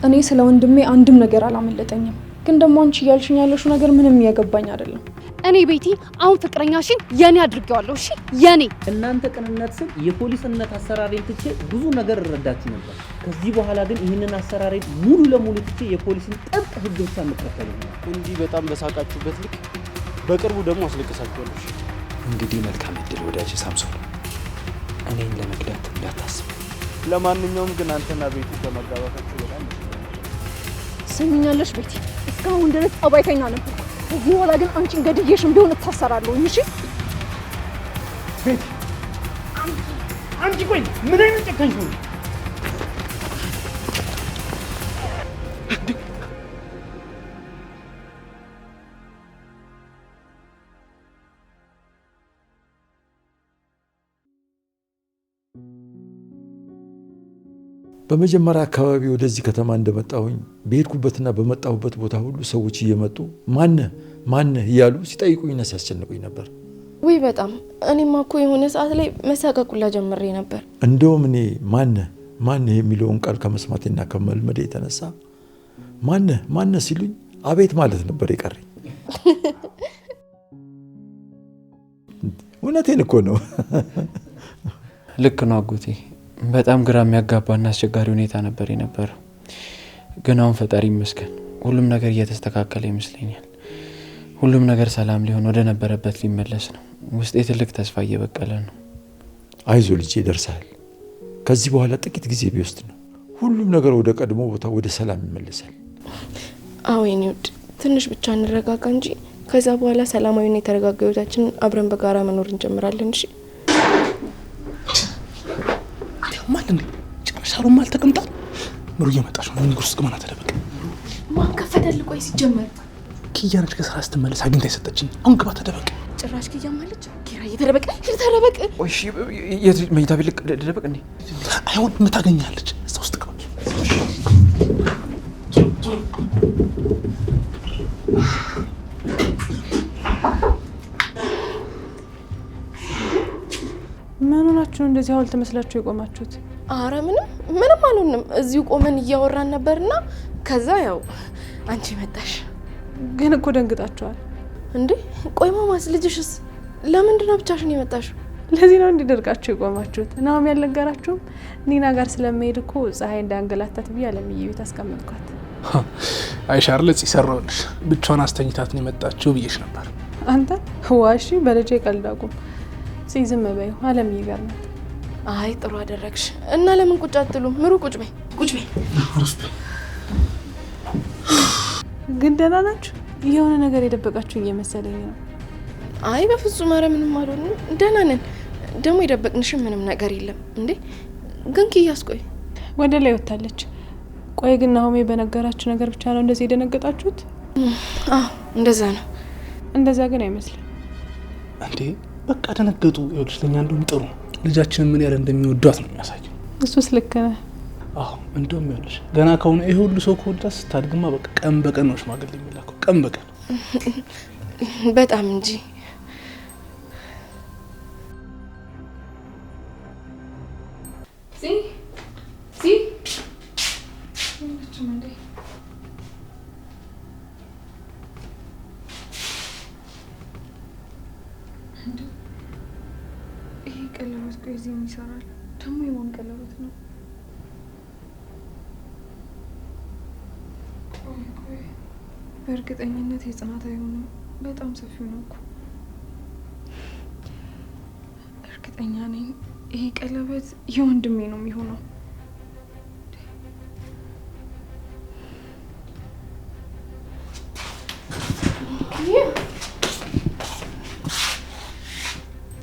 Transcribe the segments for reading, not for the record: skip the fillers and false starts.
እኔ ስለ ወንድሜ አንድም ነገር አላመለጠኝም። ግን ደግሞ አንቺ እያልሽኝ ያለሽው ነገር ምንም እያገባኝ አይደለም። እኔ ቤቲ አሁን ፍቅረኛሽን የኔ አድርጌዋለሁ። እሺ የኔ እናንተ ቅንነት ስም የፖሊስነት አሰራሬን ትቼ ብዙ ነገር እረዳችሁ ነበር። ከዚህ በኋላ ግን ይህንን አሰራሬን ሙሉ ለሙሉ ትቼ የፖሊስን ጥብቅ ህግ ብቻ መከተል ነው። እንዲህ በጣም በሳቃችሁበት ልክ በቅርቡ ደግሞ አስለቅሳችኋለሁ። እንግዲህ መልካም እድል ወዳጅ ሳምሶን፣ እኔን ለመግዳት እንዳታስብ። ለማንኛውም ግን አንተና ቤቲ ከመጋባታችሁ በጣም ስሚኛለሽ ቤቲ፣ እስካሁን ድረስ ጠባይተኛ ነበር። ከዚህ በኋላ ግን አንቺን ገድዬሽም ቢሆን እታሰራለሁ። እሺ ቤቲ፣ አንቺ ቆይ ምን አይነት ጨካኝ ነው? በመጀመሪያ አካባቢ ወደዚህ ከተማ እንደመጣሁኝ በሄድኩበትና በመጣሁበት ቦታ ሁሉ ሰዎች እየመጡ ማነህ እያሉ ሲጠይቁኝና ሲያስጨንቁኝ ነበር። ወይ በጣም እኔማ እኮ የሆነ ሰዓት ላይ መሳቀቁላ ጀምሬ ነበር። እንደውም እኔ ማነህ የሚለውን ቃል ከመስማቴና ከመልመዴ የተነሳ ማነህ ሲሉኝ አቤት ማለት ነበር የቀረኝ። እውነቴን እኮ ነው። ልክ ነው አጎቴ። በጣም ግራ የሚያጋባና አስቸጋሪ ሁኔታ ነበር የነበረው። ግን አሁን ፈጣሪ ይመስገን ሁሉም ነገር እየተስተካከለ ይመስለኛል። ሁሉም ነገር ሰላም ሊሆን ወደ ነበረበት ሊመለስ ነው። ውስጤ ትልቅ ተስፋ እየበቀለ ነው። አይዞ ልጄ ደርሰሃል። ከዚህ በኋላ ጥቂት ጊዜ ቢወስድ ነው ሁሉም ነገር ወደ ቀድሞ ቦታ ወደ ሰላም ይመለሳል። አዎ የኔ ውድ፣ ትንሽ ብቻ እንረጋጋ እንጂ ከዛ በኋላ ሰላማዊና የተረጋጋ ህይወታችንን አብረን በጋራ መኖር እንጀምራለን። እሺ ማለኔ ጨርሻለሁ። ማል ተቀምጣ ምሩ እየመጣች ነው። ንጉስ ግማና ተደበቀ። ማን ከፈተል? ቆይ ሲጀመር ኪያነች ከስራ ስትመለስ አግኝታ የሰጠችኝ። አሁን ግባ ተደበቀ። ጭራሽ ኪያ ማለች። ኪራ እየተደበቀ ተደበቀ። እሺ መኝታ ቤት ልደበቅ እንዴ? አይሆን ምታገኛለች። እዛ ውስጥ ግባ። ምን ሆናችሁ እንደዚህ ሐውልት መስላችሁ የቆማችሁት? አረ ምንም አልሆንም። እዚሁ ቆመን እያወራን ነበርና ከዛ ያው አንቺ መጣሽ። ግን እኮ ደንግጣችኋል እንዴ? ቆይ ማማስ ልጅሽስ ለምንድን ነው ብቻሽን የመጣሽው? ለዚህ ነው እንዲደርቃችሁ የቆማችሁት? ናም ያልነገራችሁም ኒና ጋር ስለመሄድ እኮ ፀሐይ እንዳንገላታት ብዬ አለምዬ ቤት አስቀመጥኳት። አይሻር ለጽ ይሰራውልሽ ብቻዋን አስተኝታት ነው የመጣችው ብዬሽ ነበር። አንተ ዋሺ በልጄ ቀልዳቁም ሲዝም በይው አለምዬ ጋር ናት። አይ ጥሩ አደረግሽ። እና ለምን ቁጭ አትሉም? ምሩ ቁጭ በይ። ግን ደህና ናችሁ? የሆነ ነገር የደበቃችሁ እየመሰለኝ ነው። አይ በፍጹም ኧረ ምንም አልሆንም፣ ደህና ነን። ደግሞ የደበቅንሽም ምንም ነገር የለም። እንዴ ግን ኪያስ ቆይ ወደ ላይ ወጣለች። ቆይ ግን ናሆሜ በነገራችሁ ነገር ብቻ ነው እንደዚህ የደነገጣችሁት? አዎ እንደዛ ነው። እንደዛ ግን አይመስልም። እንዴ በቃ ደነገጡ። ይኸውልሽ ለኛ እንደውም ጥሩ ልጃችንን ምን ያህል እንደሚወዷት ነው የሚያሳየው። እሱስ ልክ ነህ። አዎ እንደውም ይኸውልሽ ገና ከሆነ ይሄ ሁሉ ሰው ከወዳት ስታድግማ በቃ ቀን በቀን ነው ሽማግሌ የሚላከው። ቀን በቀን በጣም እንጂ። ይሄ ቀለበት ቆይ እዚህ ይሰራል ደግሞ የማን ቀለበት ነው? ቆይ በእርግጠኝነት የጽናት አይሆንም። በጣም ሰፊው ነው እኮ። እርግጠኛ ነኝ ይሄ ቀለበት የወንድሜ ነው የሚሆነው።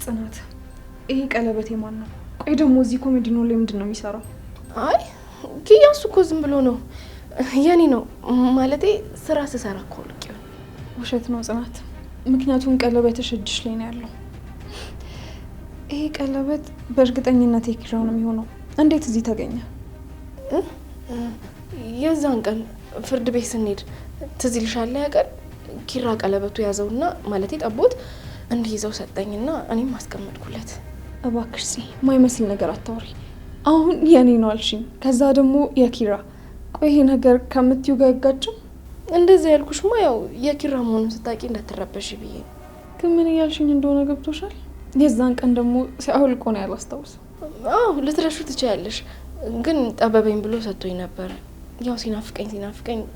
ጽናት ይሄ ቀለበት የማን ነው? ቆይ ደግሞ እዚህ ኮሜዲ ነው ላይ ምንድን ነው የሚሰራው? አይ ኪያሱ እኮ ዝም ብሎ ነው የኔ ነው ማለቴ ስራ ስሰራ እኮ ልቅ ይሆን። ውሸት ነው ጽናት፣ ምክንያቱም ቀለበትሽ እጅሽ ላይ ነው ያለው። ይሄ ቀለበት በእርግጠኝነት የኪራው ነው የሚሆነው። እንዴት እዚህ ተገኘ? የዛን ቀን ፍርድ ቤት ስንሄድ ትዝ ይልሻል ያቀር ኪራ ቀለበቱ ያዘውና ማለቴ ጠቦት እንዲይዘው ሰጠኝና እኔም አስቀመጥኩለት። እባክሽ ማይመስል ነገር አታውሪ። አሁን የኔ ነው አልሽኝ፣ ከዛ ደግሞ የኪራ። ቆይ ይሄ ነገር ከምትዩ ጋር አይጋጭም? እንደዚህ ያልኩሽማ ያው የኪራ መሆኑን ስታቂ እንዳትረበሽ ብዬ ነው። ግን ምን እያልሽኝ እንደሆነ ገብቶሻል? የዛን ቀን ደግሞ ሲያውልቆ ነው ያላስታውስ። አዎ ልትረሹ ትችያለሽ፣ ግን ጠበበኝ ብሎ ሰጥቶኝ ነበር። ያው ሲናፍቀኝ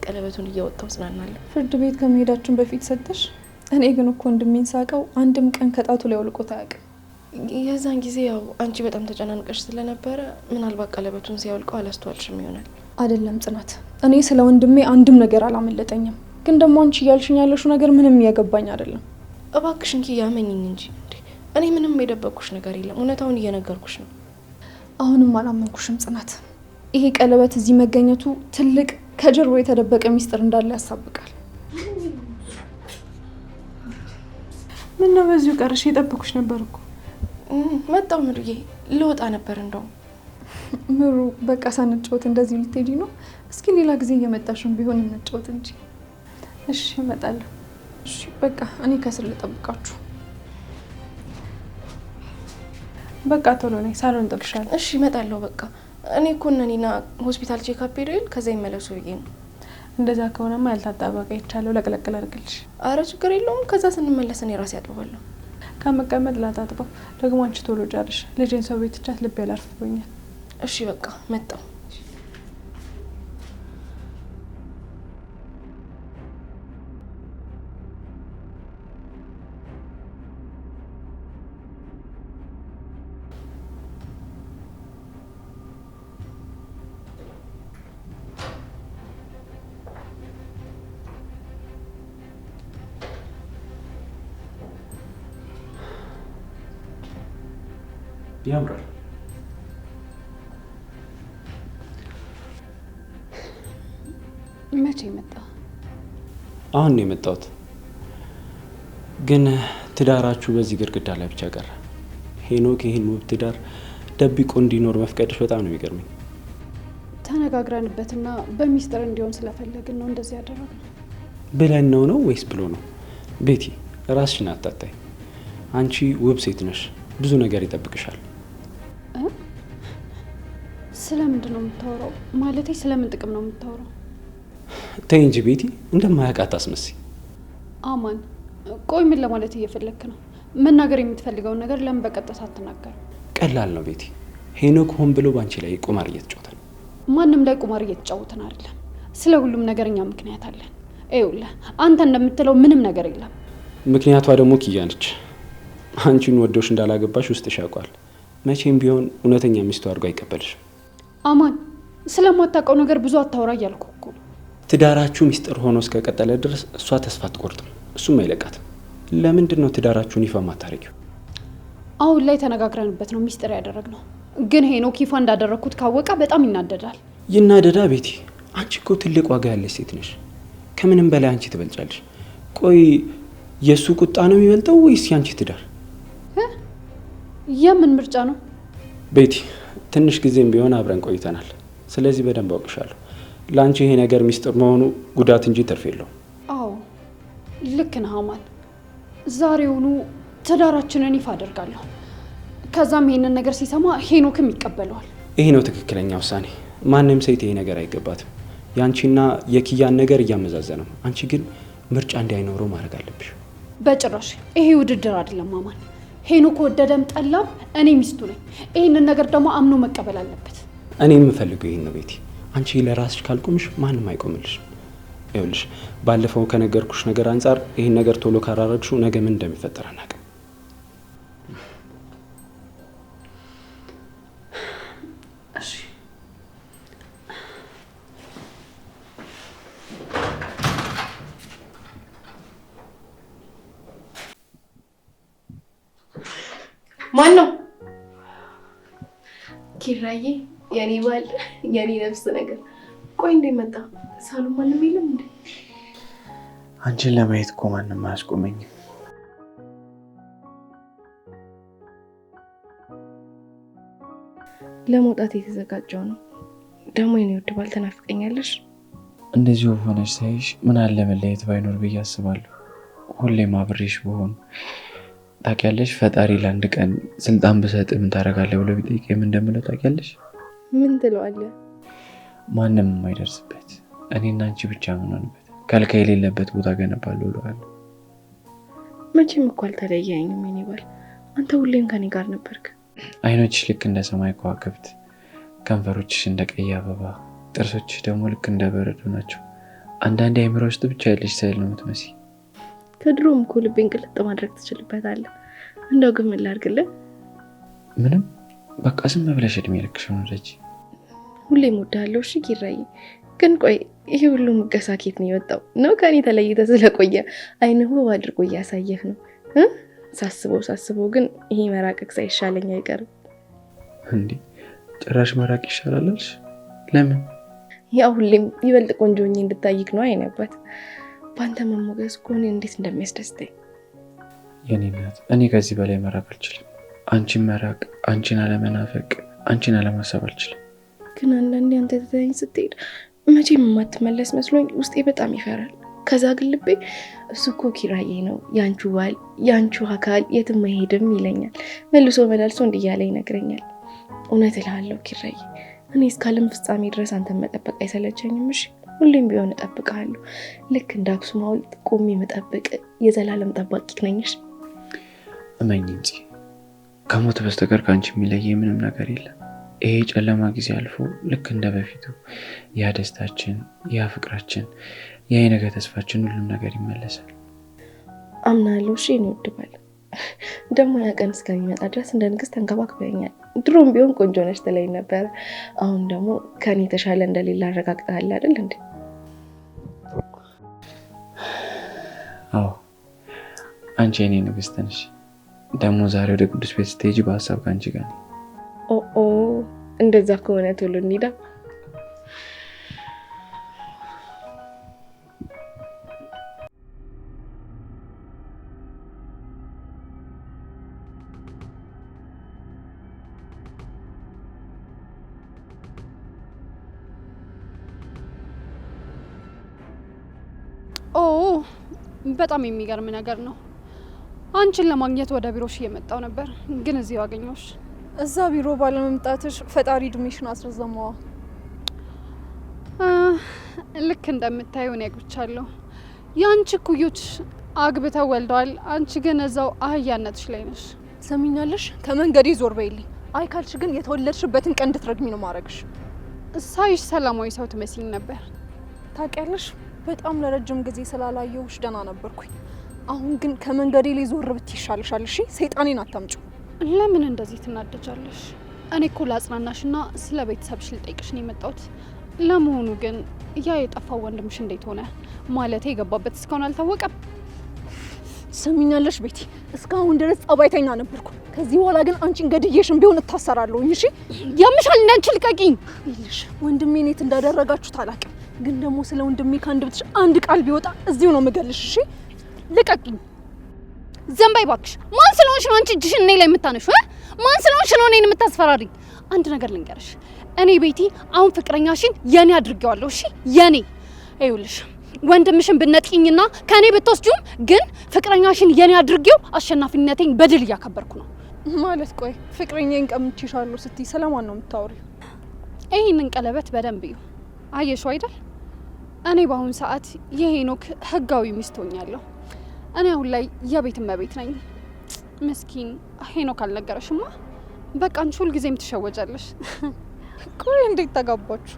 ቀለበቱን እያወጣው ጽናናለሁ። ፍርድ ቤት ከመሄዳችን በፊት ሰጠሽ? እኔ ግን እኮ ወንድሜን ሳቀው አንድም ቀን ከጣቱ ላይ አውልቆት አያውቅም። የዛን ጊዜ ያው አንቺ በጣም ተጨናንቀሽ ስለነበረ ምናልባት ቀለበቱን ሲያወልቀው አላስተዋልሽም ይሆናል። አይደለም ጽናት፣ እኔ ስለ ወንድሜ አንድም ነገር አላመለጠኝም። ግን ደግሞ አንቺ እያልሽኝ ያለሽው ነገር ምንም እያገባኝ አይደለም። እባክሽን ኪያ ያመኝኝ እንጂ እኔ ምንም የደበቅኩሽ ነገር የለም። እውነታውን እየነገርኩሽ ነው። አሁንም አላመንኩሽም ጽናት። ይሄ ቀለበት እዚህ መገኘቱ ትልቅ ከጀርባው የተደበቀ ሚስጥር እንዳለ ያሳብቃል። ምን ነው በዚሁ ቀርሽ? የጠበኩሽ ነበር እኮ። መጣው ምሩዬ፣ ልወጣ ነበር እንደውም። ምሩ በቃ ሳንጫወት እንደዚህ ልትሄጂ ነው? እስኪ ሌላ ጊዜ እየመጣሽም ቢሆን እንጫወት እንጂ። እሺ እመጣለሁ። እሺ በቃ እኔ ከስር ልጠብቃችሁ። በቃ ቶሎ ነኝ፣ ሳሎን እጠብቅሻለሁ። እሺ እመጣለሁ። በቃ እኔ እኮ እነኒና ሆስፒታል ቼክአፕ ሄደው ከዛ ይመለሱ ብዬ ነው። እንደዛ ከሆነማ ያልታጠበ እቃ ይቻለው ለቅለቅ ላድርግልሽ። አረ ችግር የለውም። ከዛ ስንመለስ እኔ ራሴ አጥበዋለሁ። ከመቀመጥ ላታጥበው ደግሞ አንቺ ቶሎ ጨርሽ። ልጄን ሰው ቤት ቻት ልቤ ያላርፍ ብሎኛል። እሺ በቃ መጣው። ያምራል። መቼ መጣ? አሁን ነው የመጣሁት። ግን ትዳራችሁ በዚህ ግድግዳ ላይ ብቻ ቀረ። ሄኖክ ይህን ውብ ትዳር ደብቆ እንዲኖር መፍቀድሽ በጣም ነው የሚገርመኝ። ተነጋግረንበትና በሚስጥር እንዲሆን ስለፈለግን ነው እንደዚህ ያደረግነው። ብለን ነው ወይስ ብሎ ነው? ቤቲ ራስሽን አታታይ። አንቺ ውብ ሴት ነሽ፣ ብዙ ነገር ይጠብቅሻል። ስለምንድን ነው የምታወራው? ማለቴ ስለምን ጥቅም ነው የምታወራው? ተይ እንጂ ቤቲ፣ እንደማያውቃት አስመስይ። አማን ቆይ ምን ለማለት እየፈለግክ ነው? መናገር የምትፈልገውን ነገር ለምን በቀጥታ አትናገር? ቀላል ነው ቤቲ። ሄኖክ ሆን ብሎ ባንቺ ላይ ቁማር እየተጫወተ ነው። ማንም ላይ ቁማር እየተጫወትን አይደለም። ስለ ሁሉም ነገር እኛ ምክንያት አለን። ይኸውልህ አንተ እንደምትለው ምንም ነገር የለም። ምክንያቷ ደግሞ ኪያ ነች። አንቺን ወዶሽ እንዳላገባሽ ውስጥሽ ያውቃል። መቼም ቢሆን እውነተኛ ሚስቱ አድርጎ አይቀበልሽም። አማን ስለማታውቀው ነገር ብዙ አታውራ እያልኩ እኮ። ትዳራችሁ ሚስጥር ሆኖ እስከቀጠለ ድረስ እሷ ተስፋ አትቆርጥም፣ እሱም አይለቃትም። ለምንድን ነው ትዳራችሁን ይፋ ማታረጊው? አሁን ላይ ተነጋግረንበት ነው ሚስጥር ያደረግነው። ግን ሄኖክ ይፋ እንዳደረግኩት ካወቀ በጣም ይናደዳል። ይናደዳ ቤቲ፣ አንቺ እኮ ትልቅ ዋጋ ያለች ሴት ነሽ። ከምንም በላይ አንቺ ትበልጫለሽ። ቆይ የእሱ ቁጣ ነው የሚበልጠው ወይስ ያንቺ ትዳር? የምን ምርጫ ነው? ቤቲ ትንሽ ጊዜም ቢሆን አብረን ቆይተናል። ስለዚህ በደንብ አውቅሻለሁ። ለአንቺ ይሄ ነገር ሚስጥር መሆኑ ጉዳት እንጂ ትርፍ የለውም። አዎ ልክ ነህ አማን። ዛሬውኑ ትዳራችንን ይፋ አደርጋለሁ። ከዛም ይሄንን ነገር ሲሰማ ሄኖክም ይቀበለዋል። ይሄ ነው ትክክለኛ ውሳኔ። ማንም ሴት ይሄ ነገር አይገባትም። ያንቺና የኪያን ነገር እያመዛዘነ ነው። አንቺ ግን ምርጫ እንዳይኖረው ማድረግ አለብሽ። በጭራሽ ይሄ ውድድር አይደለም አማን። ሄኖክ ወደደም ጠላም እኔ ሚስቱ ነኝ። ይሄንን ነገር ደግሞ አምኖ መቀበል አለበት። እኔ የምፈልገው ይሄን ነው ቤቲ። አንቺ ለራስሽ ካልቆምሽ ማንም አይቆምልሽም። ይኸውልሽ ባለፈው ከነገርኩሽ ነገር አንጻር ይሄን ነገር ቶሎ ካራረግሽው ነገ ምን እንደሚፈጠር አናውቅም። እሺ ማን ነው? ኪራዬ የኔ ባል የኔ ነፍስ ነገር። ቆይ እንዴ መጣ? ሳሎን ማንም የለም እንዴ? አንቺን ለማየት እኮ ማንም አያስቆመኝም። ለመውጣት የተዘጋጀው ነው። ደግሞ የኔ ውድ ባል ተናፍቀኛለሽ። እንደዚህ ሆነሽ ሳይሽ ምን አለ መለየት ባይኖር ብዬ አስባለሁ። ሁሌም አብሬሽ ብሆን። ታውቂያለሽ ፈጣሪ ለአንድ ቀን ስልጣን ብሰጥ ምን ታደርጋለህ ብሎ ቢጠይቀኝ ምን እንደምለው ታውቂያለሽ? ምን ትለዋለህ? ማንም የማይደርስበት እኔና አንቺ ብቻ የምንሆንበት ከልካ የሌለበት ቦታ ገነባለሁ እለዋለሁ። መቼም እኮ አልተለያየኝም የኔ ባል። አንተ ሁሌም ከኔ ጋር ነበርክ። አይኖችሽ ልክ እንደ ሰማይ ከዋክብት፣ ከንፈሮችሽ እንደ ቀይ አበባ፣ ጥርሶችሽ ደግሞ ልክ እንደ በረዶ ናቸው። አንዳንዴ አይምሮ ውስጥ ብቻ ያለሽ ስዕል ነው የምትመስይ። ከድሮም እኮ ልቤን ቅልጥ ማድረግ ትችልበታለህ። እንደው ግን ምን ላድርግልህ? ምንም በቃ ዝም ብለሽ እድሜ ልክሽን ወደጂ። ሁሌም እወድሃለሁ። እሺ ኪራዬ። ግን ቆይ ይሄ ሁሉ ሙገሳ ከየት ነው የወጣው? ነው ከኔ ተለይተህ ስለቆየ አይንህ ውብ አድርጎ እያሳየህ ነው? ሳስበው ግን ይሄ መራቀቅ ሳይሻለኝ አይቀርም። እንዴ ጭራሽ መራቅ ይሻላልሽ? ለምን? ያው ሁሌም ይበልጥ ቆንጆ ሆኜ እንድታይክ ነው አይነባት። በአንተ መሞገስ እኮ እኔ እንዴት እንደሚያስደስተኝ። የኔ እናት እኔ ከዚህ በላይ መራቅ አልችልም። አንቺን መራቅ፣ አንቺን አለመናፈቅ፣ አንቺን አለማሰብ አልችልም። ግን አንዳንዴ አንተ ትተኸኝ ስትሄድ መቼም የማትመለስ መስሎኝ ውስጤ በጣም ይፈራል። ከዛ ግን ልቤ እሱ እኮ ኪራዬ ነው፣ ያንቺ ባል፣ ያንቺ አካል የትም አይሄድም ይለኛል። መልሶ መላልሶ እንዲህ እያለ ይነግረኛል። እውነት እልሃለሁ ኪራዬ፣ እኔ እስከ ዓለም ፍጻሜ ድረስ አንተን መጠበቅ አይሰለቸኝም። እሺ ሁሌም ቢሆን እጠብቅሃለሁ። ልክ እንደ አክሱም ሐውልት ቆሜ መጠበቅ የዘላለም ጠባቂ ነኝሽ። እመኝ እንጂ ከሞት በስተቀር ከአንቺ የሚለየ ምንም ነገር የለም። ይሄ ጨለማ ጊዜ አልፎ ልክ እንደ በፊቱ ያ ደስታችን፣ ያ ፍቅራችን፣ ያ የነገ ተስፋችን ሁሉም ነገር ይመለሳል። አምናለሁ። እሺ እኔ ወድባለሁ። ደግሞ ያ ቀን እስከሚመጣ ድረስ እንደ ንግስት ተንከባክበኛል። ድሮም ቢሆን ቆንጆ ነሽ ትለኝ ነበር። አሁን ደግሞ ከኔ የተሻለ እንደሌላ አረጋግጠሃል አይደል እንዴ? አዎ አንቺ የኔ ንግስት ነሽ። ደግሞ ዛሬ ወደ ቅዱስ ቤት ስትሄጂ በሀሳብ ከአንቺ ጋር ነኝ። ኦ እንደዛ ከሆነ ቶሎ እንሂዳ። በጣም የሚገርም ነገር ነው። አንቺን ለማግኘት ወደ ቢሮሽ እየመጣው ነበር፣ ግን እዚሁ አገኘሁሽ። እዛ ቢሮ ባለመምጣትሽ ፈጣሪ እድሜሽን አስረዘመዋ። ልክ እንደምታየው ነው ያግብቻለሁ። የአንቺ ኩዮች አግብተው ወልደዋል። አንቺ ግን እዛው አህያነትሽ ላይ ነሽ። ሰሚኛለሽ? ከመንገዴ ዞር በይልኝ። አይ ካልሽ ግን የተወለድሽበትን ቀን እንድትረግሚ ነው ማድረግሽ። ሳይሽ ሰላማዊ ሰው ትመስይኝ ነበር። ታውቂያለሽ፣ በጣም ለረጅም ጊዜ ስላላየሁሽ ደህና ነበርኩኝ። አሁን ግን ከመንገዴ ላይ ዞር ብትይ ይሻልሻል። እሺ ሰይጣኔን አታምጪው። ለምን እንደዚህ ትናደጃለሽ? እኔ እኮ ላጽናናሽና ስለ ቤተሰብሽ ልጠይቅሽ ነው የመጣሁት። ለመሆኑ ግን ያ የጠፋው ወንድምሽ እንዴት ሆነ? ማለቴ የገባበት እስካሁን አልታወቀም። ሰሚኛለሽ ቤቲ፣ እስካሁን ድረስ ጸባይተኛ ነበርኩ። ከዚህ በኋላ ግን አንቺን ገድዬሽም ቢሆን እታሰራለሁ። እሺ ያምሻል። እንዳንቺ ልቀቂኝ። ይልሽ ወንድሜ እኔት እንዳደረጋችሁት አላውቅም፣ ግን ደግሞ ስለ ወንድሜ ከአንድ ብትሽ አንድ ቃል ቢወጣ እዚሁ ነው የምገልሽ። እሺ ልቀቂኝ። ዘንባይ ባክሽ። ማን ስለሆንሽ ነው አንቺ እጅሽን እኔ ላይ የምታነሹ? ማን ስለሆንሽ ነው እኔን የምታስፈራሪኝ? አንድ ነገር ልንገርሽ፣ እኔ ቤቲ አሁን ፍቅረኛሽን የኔ አድርጌዋለሁ። እሺ የኔ ይኸውልሽ፣ ወንድምሽን ብነጥቂኝና ከኔ ብትወስጂውም ግን ፍቅረኛሽን የኔ አድርጌው አሸናፊነቴን በድል እያከበርኩ ነው ማለት። ቆይ ፍቅረኛዬን ቀምቼሻለሁ ስትይ ስለማን ነው የምታወሪው? ይሄንን ቀለበት በደንብ እዩ። አየሽው አይደል? እኔ በአሁን ሰዓት የሄኖክ ህጋዊ ሚስት ሆኛለሁ። እኔ አሁን ላይ የቤት እመቤት ነኝ። ምስኪን ሄኖክ አልነገረሽማ? በቃ አንቺ ሁልጊዜም ትሸወጃለሽ። ቆይ እንዴት ተጋባችሁ?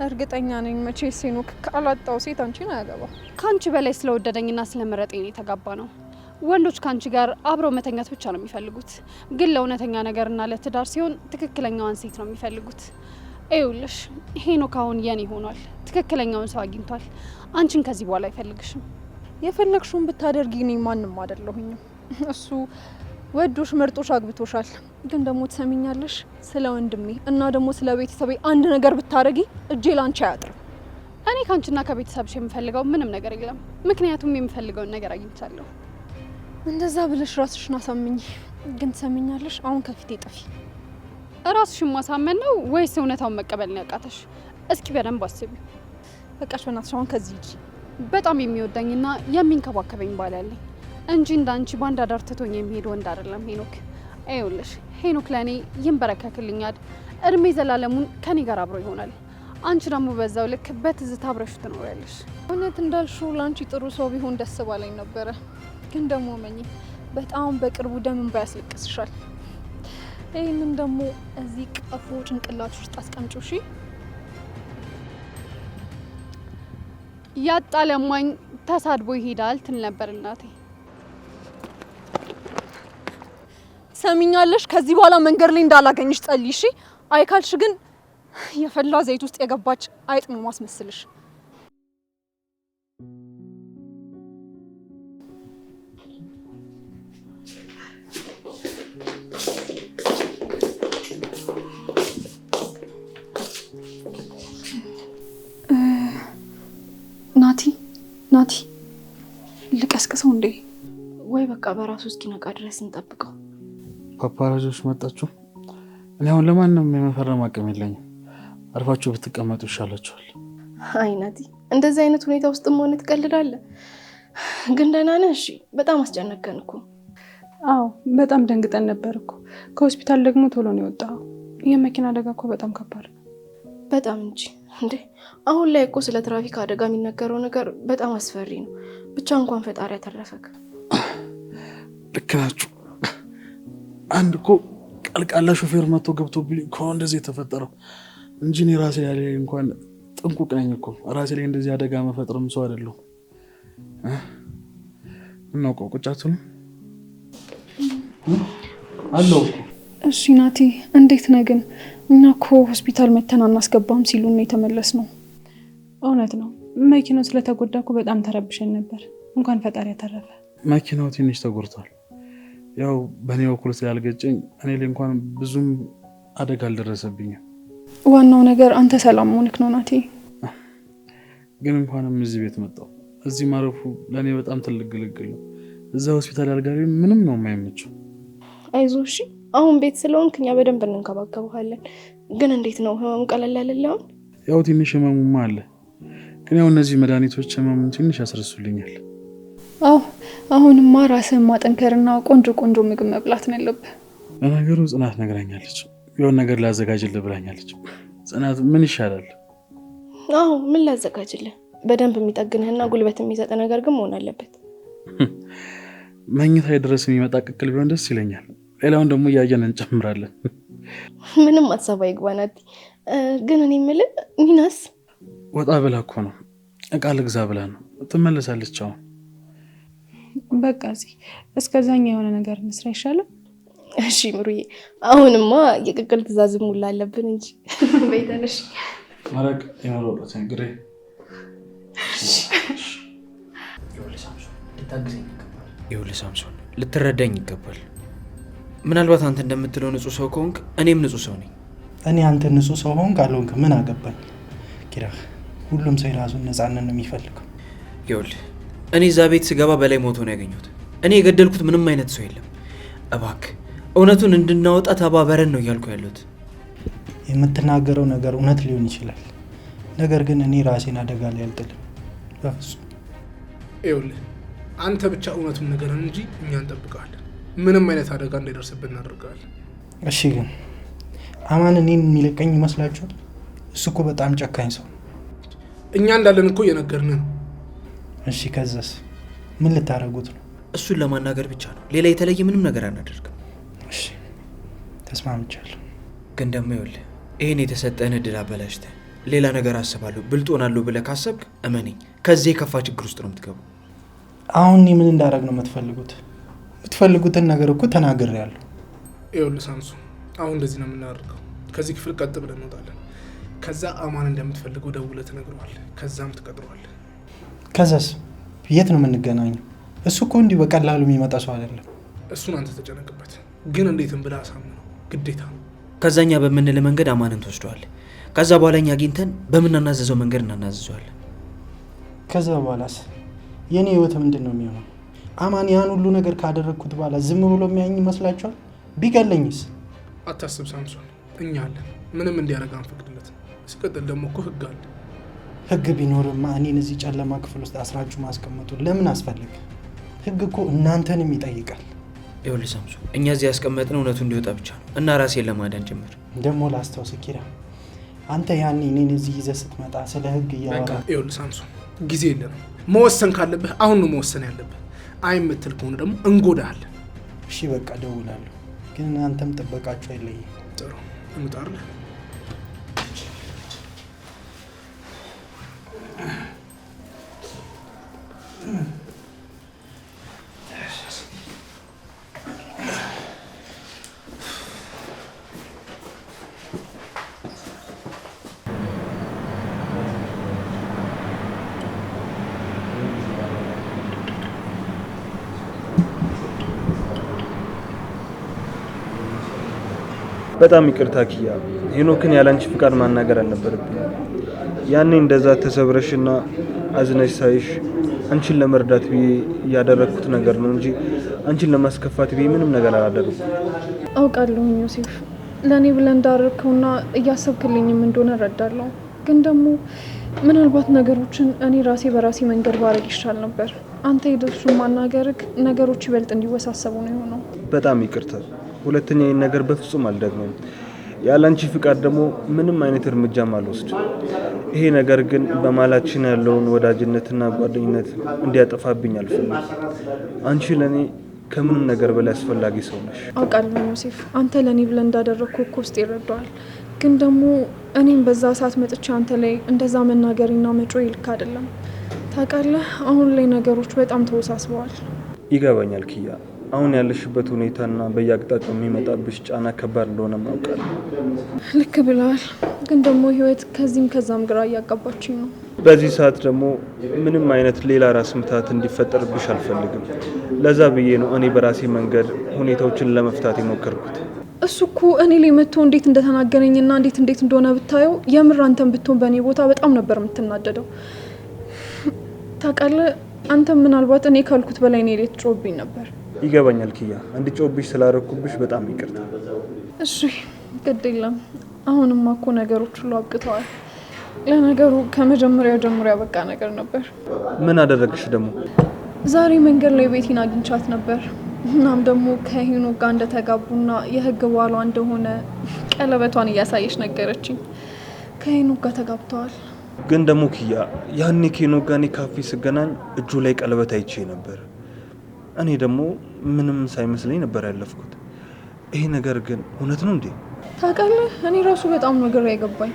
እርግጠኛ ነኝ መቼስ ሄኖክ ካላጣው ሴት አንቺን አያገባ። ከአንቺ በላይ ስለወደደኝና ስለመረጠኝ ነው የተጋባ ነው። ወንዶች ከአንቺ ጋር አብረው መተኛት ብቻ ነው የሚፈልጉት፣ ግን ለእውነተኛ ነገርና ለትዳር ሲሆን ትክክለኛዋን ሴት ነው የሚፈልጉት። ይኸውልሽ ሄኖክ አሁን የኔ ሆኗል። ትክክለኛውን ሰው አግኝቷል። አንቺን ከዚህ በኋላ አይፈልግሽም። የፈለግሽውን ብታደርጊ እኔ ማንም አይደለሁኝም። እሱ ወዶሽ መርጦሽ አግብቶሻል። ግን ደግሞ ትሰሚኛለሽ፣ ስለ ወንድሜ እና ደግሞ ስለ ቤተሰቤ አንድ ነገር ብታደርጊ እጄ ላንቺ አያጥርም። እኔ ካንቺና ከቤተሰብሽ የምፈልገው ምንም ነገር የለም፣ ምክንያቱም የምፈልገውን ነገር አግኝቻለሁ። እንደዛ ብለሽ ራስሽን አሳምኝ። ግን ትሰሚኛለሽ፣ አሁን ከፊቴ ጥፊ። ራስሽን ማሳመን ነው ወይስ እውነታውን መቀበል ነው ያቃተሽ? እስኪ በደንብ አስቢ። በቃሽ በእናትሽ አሁን ከዚህ ሂጂ። በጣም የሚወደኝና የሚንከባከበኝ ባል ያለኝ እንጂ እንዳንቺ ባንድ አዳር ትቶኝ የሚሄድ ወንድ አይደለም ሄኖክ። ይኸውልሽ ሄኖክ ለእኔ ይንበረከክልኛል፣ እድሜ ዘላለሙን ከኔ ጋር አብሮ ይሆናል። አንቺ ደግሞ በዛው ልክ በትዝታ አብረሽ ትኖሪያለሽ። እውነት እንዳልሽው ላንቺ ጥሩ ሰው ቢሆን ደስ ባለኝ ነበረ። ግን ደግሞ መኝ በጣም በቅርቡ ደም እንባ ያስለቅስሻል። ይህንን ደግሞ እዚህ ቀፎ ጭንቅላት ውስጥ አስቀምጪው እሺ። ያጣ ለማኝ ተሳድቦ ይሄዳል ትል ነበር እናቴ። ሰሚኛለሽ? ከዚህ በኋላ መንገድ ላይ እንዳላገኝሽ ጸልይ እሺ። አይካልሽ ግን የፈላ ዘይት ውስጥ የገባች አይጥ ነው ማስመስልሽ። ናቲ ልቀስቅሰው እንዴ? ወይ በቃ በራሱ እስኪነቃ ድረስ እንጠብቀው። ፓፓራጆች መጣችሁ። እኔ አሁን ለማንም የመፈረም አቅም የለኝም። አርፋችሁ ብትቀመጡ ይሻላችኋል። አይ ናቲ፣ እንደዚህ አይነት ሁኔታ ውስጥ ሆነ ትቀልዳለህ? ግን ደህና ነህ? እሺ፣ በጣም አስጨነቀን እኮ። አዎ በጣም ደንግጠን ነበር እኮ። ከሆስፒታል ደግሞ ቶሎ ነው የወጣው። የመኪና አደጋ እኮ በጣም ከባድ ነው። በጣም እንጂ እንዴ! አሁን ላይ እኮ ስለ ትራፊክ አደጋ የሚነገረው ነገር በጣም አስፈሪ ነው። ብቻ እንኳን ፈጣሪ ያተረፈክ። ልክ ናችሁ። አንድ እኮ ቀልቃላ ሾፌር መጥቶ ገብቶብኝ እኮ እንደዚህ የተፈጠረው እንጂ እኔ ራሴ ላይ እንኳን ጥንቁቅ ነኝ እኮ። ራሴ ላይ እንደዚህ አደጋ መፈጥርም ሰው አይደለሁ። እናውቀው ቁጫቱ ነው አለው። እሺ ናቲ፣ እንዴት ነህ ግን? እኛ እኮ ሆስፒታል መተን አናስገባም ሲሉን ነው የተመለስነው። እውነት ነው። መኪናው ስለተጎዳ እኮ በጣም ተረብሸን ነበር። እንኳን ፈጣሪ ያተረፈ። መኪናው ትንሽ ተጎድቷል። ያው በእኔ በኩል ስላልገጨኝ እኔ ላይ እንኳን ብዙም አደጋ አልደረሰብኝም። ዋናው ነገር አንተ ሰላም ሆንክ ነው ናቲ። ግን እንኳንም እዚህ ቤት መጣሁ። እዚህ ማረፉ ለእኔ በጣም ትልቅ ግልግል ነው። እዛ ሆስፒታል ያልጋሪ ምንም ነው የማይመቸው። አይዞህ እሺ። አሁን ቤት ስለሆንክ እኛ በደንብ እንንከባከብሃለን። ግን እንዴት ነው ህመሙ? ቀለል ያለልህ? ያው ትንሽ ህመሙማ አለ። ግን ያው እነዚህ መድኃኒቶች ህመሙን ትንሽ ያስረሱልኛል። አሁንማ ራስህን ማጠንከርና ቆንጆ ቆንጆ ምግብ መብላት ነው ያለብህ። ለነገሩ ጽናት ነግራኛለች። የሆነ ነገር ላዘጋጅልህ ብላኛለች። ጽናት ምን ይሻላል? ምን ላዘጋጅልህ? በደንብ የሚጠግንህና ጉልበት የሚሰጥ ነገር ግን መሆን አለበት። መኝታ ድረስ የሚመጣ ቅቅል ቢሆን ደስ ይለኛል። ሌላውን ደግሞ እያየን እንጨምራለን። ምንም ሀሳብ አይግባናት። ግን እኔ የምልህ ሚናስ ወጣ ብላ እኮ ነው፣ እቃ ልግዛ ብላ ነው። ትመለሳለች አሁን። በቃ እዚህ እስከዛኛ የሆነ ነገር እንስራ ይሻላል። እሺ ምሩዬ፣ አሁንማ የቅቅል ትእዛዝ ሙላ አለብን እንጂ በይተነሽ ማረቅ የመሮጥ እንግዲህ ይኸውልህ ሳምሶን፣ ልትረዳኝ ይገባል። ምናልባት አንተ እንደምትለው ንጹህ ሰው ከሆንክ እኔም ንጹህ ሰው ነኝ። እኔ አንተ ንጹህ ሰው ሆንክ አልሆንክ ምን አገባኝ? ኪራህ፣ ሁሉም ሰው የራሱን ነፃነት ነው የሚፈልገው። ይኸውልህ እኔ እዛ ቤት ስገባ በላይ ሞቶ ነው ያገኘሁት። እኔ የገደልኩት ምንም አይነት ሰው የለም። እባክህ እውነቱን እንድናወጣ ተባበረን ነው እያልኩ ያለሁት። የምትናገረው ነገር እውነት ሊሆን ይችላል፣ ነገር ግን እኔ ራሴን አደጋ ላይ አልጥልም በፍጹም። ይኸውልህ አንተ ብቻ እውነቱን ንገረን እንጂ እኛ እንጠብቃለን። ምንም አይነት አደጋ እንዳይደርስብን እናደርጋለን። እሺ፣ ግን አማን እኔን የሚለቀኝ ይመስላችኋል? እሱ እኮ በጣም ጨካኝ ሰው። እኛ እንዳለን እኮ እየነገርን ነው። እሺ፣ ከዛስ ምን ልታደርጉት ነው? እሱን ለማናገር ብቻ ነው። ሌላ የተለየ ምንም ነገር አናደርግም። እሺ፣ ተስማምቻለሁ። ግን ደግሞ ይኸውልህ ይሄን የተሰጠህን እድል አበላሽተህ ሌላ ነገር አስባለሁ ብልጥ ሆናለሁ ብለህ ካሰብክ እመነኝ ከዚህ የከፋ ችግር ውስጥ ነው የምትገባው። አሁን እኔ ምን እንዳደረግ ነው የምትፈልጉት? የምትፈልጉትን ነገር እኮ ተናግሬያለሁ። ይኸውልህ ሳምሶን፣ አሁን እንደዚህ ነው የምናደርገው። ከዚህ ክፍል ቀጥ ብለን እንወጣለን። ከዛ አማን እንደምትፈልገው ደውለህ ትነግረዋለህ። ከዛም ትቀጥረዋለህ። ከዛስ የት ነው የምንገናኘው? እሱ እኮ እንዲህ በቀላሉ የሚመጣ ሰው አይደለም። እሱን አንተ ተጨነቅበት። ግን እንዴትም ብለህ አሳምነው ግዴታ ነው። ከዛኛ በምንል መንገድ አማንን ትወስደዋለህ። ከዛ በኋላ እኛ አግኝተን በምናናዘዘው መንገድ እናናዝዘዋለን። ከዛ በኋላስ የኔ ህይወት ምንድን ነው የሚሆነው? አማን ያን ሁሉ ነገር ካደረግኩት በኋላ ዝም ብሎ የሚያኝ ይመስላችኋል? ቢገለኝስ? አታስብ ሳምሶን፣ እኛ አለን። ምንም እንዲያደርግ አንፈቅድለት። ሲቀጥል ደግሞ እኮ ህግ አለ። ህግ ቢኖርማ እኔን እዚህ ጨለማ ክፍል ውስጥ አስራችሁ ማስቀመጡ ለምን አስፈልግ? ህግ እኮ እናንተንም ይጠይቃል። ይኸውልህ ሳምሱ፣ እኛ እዚህ ያስቀመጥነው እውነቱ እንዲወጣ ብቻ ነው እና ራሴን ለማዳን ጭምር። ደግሞ ላስታውስ ኪራ፣ አንተ ያኔ እኔን እዚህ ይዘህ ስትመጣ ስለ ህግ እያወራ። ይኸውልህ ሳምሱ፣ ጊዜ የለም። መወሰን ካለብህ አሁን ነው መወሰን ያለብህ። አይ የምትል ከሆነ ደግሞ እንጎዳለን። እሺ በቃ እደውላለሁ፣ ግን አንተም ጥበቃችሁ አይለይም። ጥሩ እንውጣለን። በጣም ይቅርታ ኪያ፣ ሄኖክን ያላንቺ ፍቃድ ማናገር አልነበረብኝ። ያኔ እንደዛ ተሰብረሽና አዝነሽ ሳይሽ አንቺን ለመርዳት ብዬ ያደረኩት ነገር ነው እንጂ አንቺን ለማስከፋት ብዬ ምንም ነገር አላደረኩም። አውቃለሁ ዮሴፍ፣ ለእኔ ብለህ እንዳደረግከውና እያሰብክልኝም እንደሆነ እረዳለሁ። ግን ደግሞ ምናልባት ነገሮችን እኔ ራሴ በራሴ መንገድ ባረግ ይሻል ነበር። አንተ ሄደሱን ማናገርክ ነገሮች ይበልጥ እንዲወሳሰቡ ነው የሆነው። በጣም ይቅርታ። ሁለተኛ ይህን ነገር በፍጹም አልደግመም። ያላንቺ ፍቃድ ደግሞ ምንም አይነት እርምጃም አልወስድ። ይሄ ነገር ግን በማላችን ያለውን ወዳጅነትና ጓደኝነት እንዲያጠፋብኝ አልፈልግም። አንቺ ለእኔ ከምንም ነገር በላይ አስፈላጊ ሰው ነሽ። አውቃለሁ ዮሴፍ፣ አንተ ለእኔ ብለህ እንዳደረግኩ እኮ ውስጥ ይረዳዋል። ግን ደግሞ እኔም በዛ ሰዓት መጥቼ አንተ ላይ እንደዛ መናገሪና መጮህ ልክ አይደለም። ታውቃለህ፣ አሁን ላይ ነገሮች በጣም ተወሳስበዋል። ይገባኛል ኪያ፣ አሁን ያለሽበት ሁኔታና በየአቅጣጫው የሚመጣብሽ ጫና ከባድ እንደሆነ ማውቃለሁ። ልክ ብለዋል። ግን ደግሞ ህይወት ከዚህም ከዛም ግራ እያጋባችኝ ነው። በዚህ ሰዓት ደግሞ ምንም አይነት ሌላ ራስ ምታት እንዲፈጠርብሽ አልፈልግም። ለዛ ብዬ ነው እኔ በራሴ መንገድ ሁኔታዎችን ለመፍታት የሞከርኩት። እሱ እኮ እኔ ላይ መጥቶ እንዴት እንደተናገረኝና እንዴት እንደሆነ ብታየው፣ የምር አንተም ብትሆን በእኔ ቦታ በጣም ነበር የምትናደደው። ታውቃለህ፣ አንተም ምናልባት እኔ ካልኩት በላይ እኔ ላይ ትጮህብኝ ነበር። ይገባኛል ኪያ፣ እንድጮህብሽ ስላደረኩብሽ በጣም ይቅርታ። እሺ ግድ የለም። አሁንማ እኮ ነገሮች ሁሉ አብቅተዋል። ለነገሩ ከመጀመሪያው ጀምሮ ያበቃ ነገር ነበር። ምን አደረግሽ ደግሞ? ዛሬ መንገድ ላይ ቤቲን አግኝቻት ነበር። እናም ደግሞ ከሄኖክ ጋር እንደተጋቡና የህግ ባሏ እንደሆነ ቀለበቷን እያሳየች ነገረችኝ። ከሄኖክ ጋር ተጋብተዋል። ግን ደግሞ ኪያ፣ ያኔ ከሄኖክ ጋር እኔ ካፌ ስገናኝ እጁ ላይ ቀለበት አይቼ ነበር። እኔ ደግሞ ምንም ሳይመስለኝ ነበር ያለፍኩት። ይሄ ነገር ግን እውነት ነው እንዴ? ታውቃለህ፣ እኔ ራሱ በጣም ነገር አይገባኝ።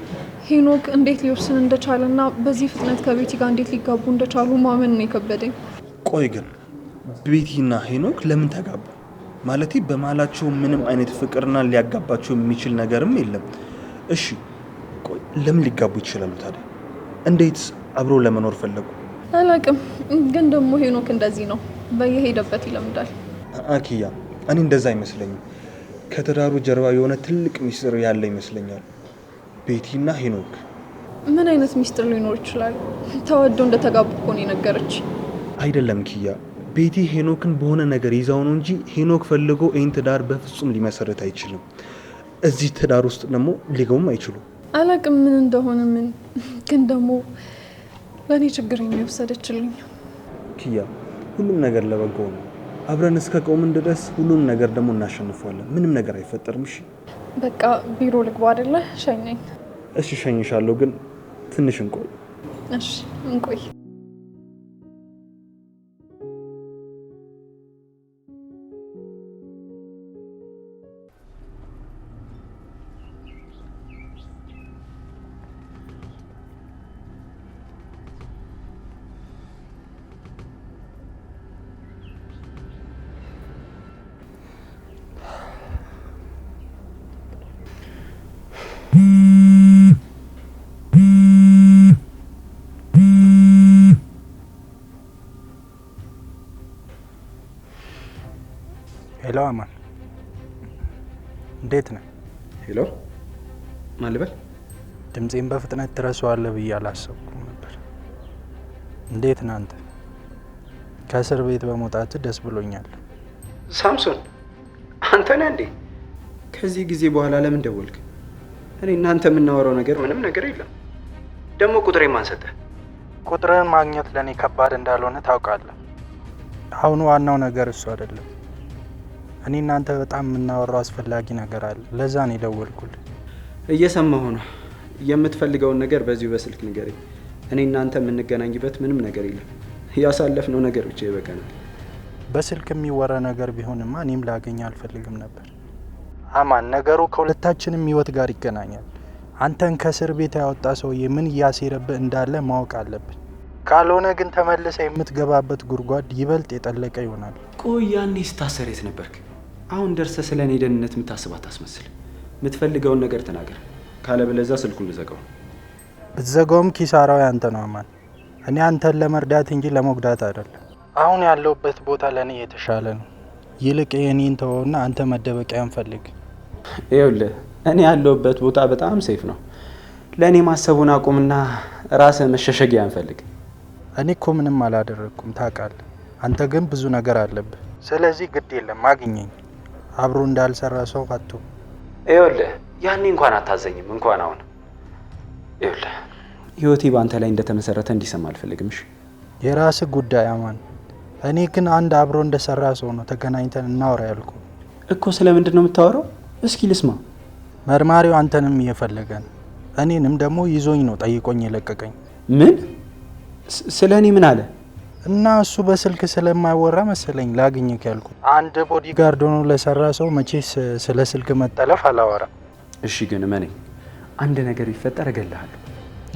ሄኖክ እንዴት ሊወስን እንደቻለና በዚህ ፍጥነት ከቤቲ ጋር እንዴት ሊጋቡ እንደቻሉ ማመን ነው የከበደኝ። ቆይ ግን ቤቲና ሄኖክ ለምን ተጋቡ? ማለቴ በመሀላቸው ምንም አይነት ፍቅርና ሊያጋባቸው የሚችል ነገርም የለም። እሺ ቆይ ለምን ሊጋቡ ይችላሉ ታዲያ? እንዴት አብሮ ለመኖር ፈለጉ? አላውቅም፣ ግን ደግሞ ሄኖክ እንደዚህ ነው፣ በየሄደበት ይለምዳል። አኪያ፣ እኔ እንደዛ አይመስለኝም። ከትዳሩ ጀርባ የሆነ ትልቅ ሚስጥር ያለ ይመስለኛል። ቤቲና ሄኖክ። ምን አይነት ሚስጥር ሊኖር ይችላል? ተወደው እንደተጋቡ እኮ ነው የነገረች። አይደለም ኪያ፣ ቤቲ ሄኖክን በሆነ ነገር ይዛው ነው እንጂ ሄኖክ ፈልጎ ይህን ትዳር በፍጹም ሊመሰረት አይችልም። እዚህ ትዳር ውስጥ ደግሞ ሊገቡም አይችሉም። አላውቅም ምን እንደሆነ ምን፣ ግን ደግሞ ለእኔ ችግር የሚወሰደችልኝ ኪያ፣ ሁሉም ነገር ለበጎ ነው። አብረን እስከ ቆምን ድረስ ሁሉም ነገር ደግሞ እናሸንፈዋለን። ምንም ነገር አይፈጠርም። እሺ በቃ ቢሮ ልግባ አይደለ? ሸኘኝ። እሺ ሸኝሻለሁ፣ ግን ትንሽ እንቆይ። እሺ እንቆይ። ሄሎ አማን፣ እንዴት ነህ? ሄሎ ማን ልበል? ድምፄን በፍጥነት ትረሳዋለህ ብዬ አላሰብኩም ነበር። እንዴት ነህ አንተ? ከእስር ቤት በመውጣትህ ደስ ብሎኛል። ሳምሶን አንተ ነህ እንዴ? ከዚህ ጊዜ በኋላ ለምን ደወልክ? እኔ እናንተ የምናወራው ነገር ምንም ነገር የለም። ደግሞ ቁጥሬ ማን ሰጠህ? ቁጥርህን ማግኘት ለእኔ ከባድ እንዳልሆነ ታውቃለህ። አሁን ዋናው ነገር እሱ አይደለም። እኔ እናንተ በጣም የምናወራው አስፈላጊ ነገር አለ። ለዛ ነው የደወልኩልህ። እየሰማሁ ነው። የምትፈልገውን ነገር በዚሁ በስልክ ንገረኝ። እኔ እናንተ የምንገናኝበት ምንም ነገር የለም። ያሳለፍነው ነገር ብቻ ይበቃናል። በስልክ የሚወራ ነገር ቢሆንማ እኔም ላገኝ አልፈልግም ነበር። አማን፣ ነገሩ ከሁለታችንም ህይወት ጋር ይገናኛል። አንተን ከእስር ቤት ያወጣ ሰውዬ ምን እያሴረብህ እንዳለ ማወቅ አለብን። ካልሆነ ግን ተመልሰ የምትገባበት ጉድጓድ ይበልጥ የጠለቀ ይሆናል። ቆይ ያኔ ስታሰር የት ነበርክ? አሁን ደርሰህ ስለ እኔ ደህንነት የምታስባት አስመስል። የምትፈልገውን ነገር ተናገር፣ ካለበለዚያ ስልኩን ልዘጋው። ብትዘጋውም ኪሳራው ያንተ ነው አማን። እኔ አንተን ለመርዳት እንጂ ለመጉዳት አይደለም። አሁን ያለውበት ቦታ ለእኔ የተሻለ ነው። ይልቅ የኔን ተወውና አንተ መደበቂያን ፈልግ። ይኸውልህ እኔ ያለውበት ቦታ በጣም ሴፍ ነው። ለእኔ ማሰቡን አቁምና ራስህ መሸሸጊያን ፈልግ። እኔ እኮ ምንም አላደረግኩም ታውቃለህ። አንተ ግን ብዙ ነገር አለብህ። ስለዚህ ግድ የለም አግኘኝ። አብሮ እንዳልሰራ ሰው አቶ ይኸውልህ ያኔ እንኳን አታዘኝም እንኳን አሁን። ይኸውልህ ህይወቴ በአንተ ላይ እንደተመሰረተ እንዲሰማ አልፈልግም። እሺ የራስህ ጉዳይ አማን። እኔ ግን አንድ አብሮ እንደሰራ ሰው ነው ተገናኝተን እናወራ ያልኩ እኮ። ስለምንድን ነው የምታወራው? እስኪ ልስማ። መርማሪው አንተንም እየፈለገን እኔንም ደግሞ ይዞኝ ነው ጠይቆኝ የለቀቀኝ። ምን? ስለ እኔ ምን አለ? እና እሱ በስልክ ስለማይወራ መሰለኝ ላግኝክ ያልኩ። አንድ ቦዲጋርድ ሆኖ ለሰራ ሰው መቼስ ስለ ስልክ መጠለፍ አላወራ። እሺ ግን እመነኝ፣ አንድ ነገር ቢፈጠር እገልሃለሁ።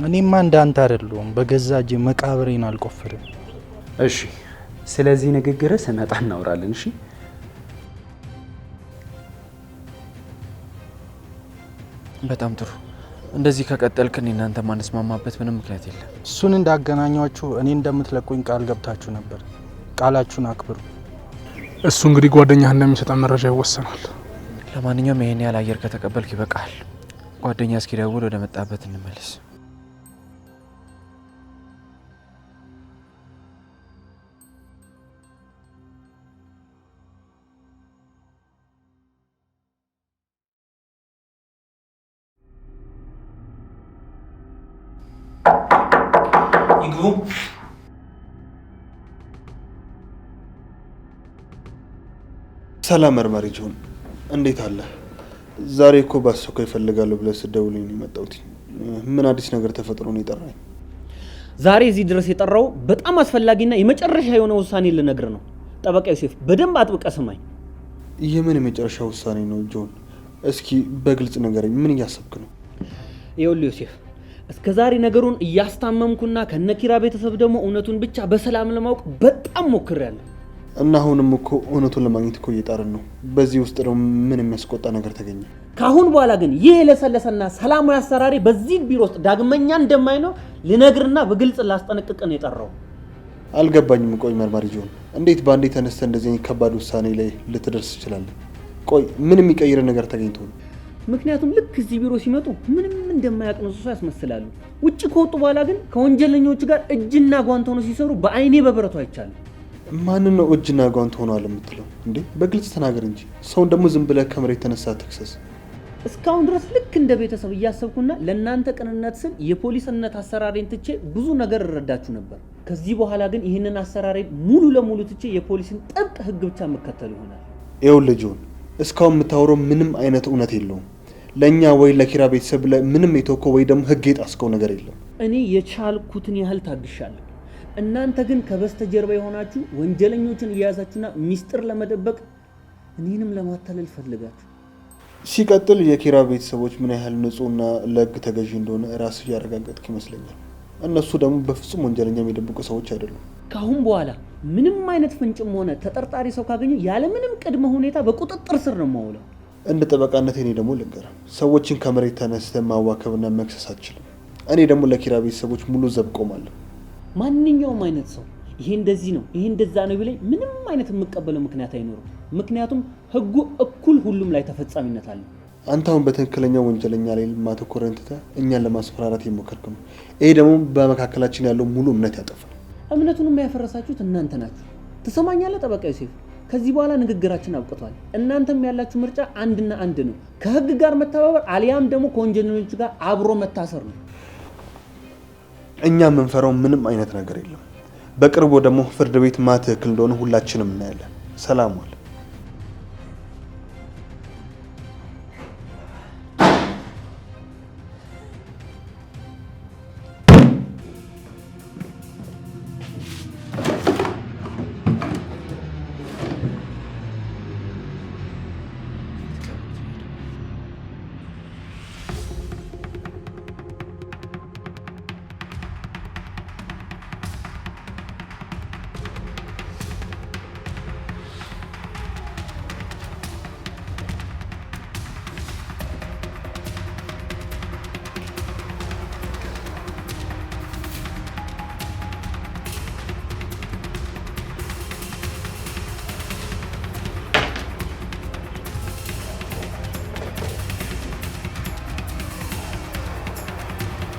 እኔማ እንዳንተ አይደለሁም። በገዛ እጄ መቃብሬን አልቆፍርም። እሺ ስለዚህ ንግግር ስመጣ እናወራለን። እሺ በጣም ጥሩ። እንደዚህ ከቀጠልክ እኔ እናንተ ማንስማማበት ምንም ምክንያት የለም። እሱን እንዳገናኟችሁ እኔ እንደምትለቁኝ ቃል ገብታችሁ ነበር። ቃላችሁን አክብሩ። እሱ እንግዲህ ጓደኛህ እንደሚሰጠን መረጃ ይወሰናል። ለማንኛውም ይሄን ያህል አየር ከተቀበልክ ይበቃል። ጓደኛ እስኪደውል ወደ መጣበት እንመለስ። ይግቡ። ሰላም መርማሪ ጆን፣ እንዴት አለ? ዛሬ እኮ በአስቸኳይ እፈልጋለሁ ብለህ ስትደውልኝ ነው የመጣሁት። ምን አዲስ ነገር ተፈጥሮ ነው የጠራኝ? ዛሬ እዚህ ድረስ የጠራው በጣም አስፈላጊና የመጨረሻ የሆነ ውሳኔ ልነግር ነው። ጠበቃ ዮሴፍ በደንብ አጥብቀህ ስማኝ። የምን የመጨረሻ ውሳኔ ነው ጆን? እስኪ በግልጽ ንገረኝ። ምን እያሰብክ ነው? ይኸውልህ ዮሴፍ፣ እስከ ዛሬ ነገሩን እያስታመምኩና ከነኪራ ቤተሰብ ደግሞ እውነቱን ብቻ በሰላም ለማወቅ በጣም ሞክሬያለሁ። እና አሁንም እኮ እውነቱን ለማግኘት እኮ እየጣርን ነው። በዚህ ውስጥ ደግሞ ምን የሚያስቆጣ ነገር ተገኘ? ካሁን በኋላ ግን ይህ የለሰለሰና ሰላማዊ አሰራሪ በዚህ ቢሮ ውስጥ ዳግመኛ እንደማይነው ልነግርና በግልጽ ላስጠነቅቅ ነው የጠራው። አልገባኝም። ቆይ መርማሪ ጆን፣ እንዴት በአንዴ ተነስተ እንደዚህ ከባድ ውሳኔ ላይ ልትደርስ ትችላለህ? ቆይ ምን የሚቀይር ነገር ተገኝቶ ነው? ምክንያቱም ልክ እዚህ ቢሮ ሲመጡ ምንም እንደማያውቁ ሰው ያስመስላሉ። ውጭ ከወጡ በኋላ ግን ከወንጀለኞች ጋር እጅና ጓንት ሆነው ሲሰሩ በአይኔ በብረቱ አይቻለሁ። ማንን ነው እጅና ጓንት ሆነዋል የምትለው እንዴ? በግልጽ ተናገር እንጂ ሰውን ደግሞ ዝም ብለህ ከመሬት ተነሳ ትክሰስ። እስካሁን ድረስ ልክ እንደ ቤተሰብ እያሰብኩና ለእናንተ ቅንነት ስል የፖሊስነት አሰራሬን ትቼ ብዙ ነገር እረዳችሁ ነበር። ከዚህ በኋላ ግን ይህንን አሰራሬን ሙሉ ለሙሉ ትቼ የፖሊስን ጥብቅ ሕግ ብቻ መከተል ይሆናል። ይኸውልህ ጆን፣ እስካሁን የምታወራው ምንም አይነት እውነት የለውም። ለእኛ ወይ ለኪራ ቤተሰብ ምንም የተወከው ወይ ደግሞ ሕግ የጣስከው ነገር የለም። እኔ የቻልኩትን ያህል ታግሻለሁ። እናንተ ግን ከበስተጀርባ የሆናችሁ ወንጀለኞችን እየያዛችሁና ሚስጥር ለመደበቅ እኔንም ለማታለል ፈልጋችሁ። ሲቀጥል የኪራ ቤተሰቦች ምን ያህል ንጹህና ለሕግ ተገዢ እንደሆነ ራስህ እያረጋገጥክ ይመስለኛል። እነሱ ደግሞ በፍጹም ወንጀለኛ የሚደብቁ ሰዎች አይደሉም። ካሁን በኋላ ምንም አይነት ፍንጭም ሆነ ተጠርጣሪ ሰው ካገኘ ያለምንም ቅድመ ሁኔታ በቁጥጥር ስር ነው የማውለው። እንደ ጠበቃነት እኔ ደግሞ ልንገርህ፣ ሰዎችን ከመሬት ተነስተህ ማዋከብና መክሰስ አትችልም። እኔ ደግሞ ለኪራ ቤተሰቦች ሙሉ ዘብ ቆማለሁ። ማንኛውም አይነት ሰው ይሄ እንደዚህ ነው ይሄ እንደዛ ነው ቢለኝ ምንም አይነት የምቀበለው ምክንያት አይኖርም። ምክንያቱም ሕጉ እኩል ሁሉም ላይ ተፈጻሚነት አለው። አንተ አሁን በትክክለኛው ወንጀለኛ ላይ ማተኮርህን ትተህ እኛን ለማስፈራራት የሞከርክ ነው። ይሄ ደግሞ በመካከላችን ያለው ሙሉ እምነት ያጠፋል። እምነቱንም ያፈረሳችሁት እናንተ ናችሁ። ትሰማኛለህ ጠበቃ ዮሴፍ? ከዚህ በኋላ ንግግራችን አብቅቷል። እናንተም ያላችሁ ምርጫ አንድና አንድ ነው። ከሕግ ጋር መተባበር አሊያም ደግሞ ከወንጀለኞች ጋር አብሮ መታሰር ነው። እኛ የምንፈራው ምንም አይነት ነገር የለም። በቅርቡ ደግሞ ፍርድ ቤት ማ ትክክል እንደሆነ ሁላችንም እናያለን። ሰላም ዋል።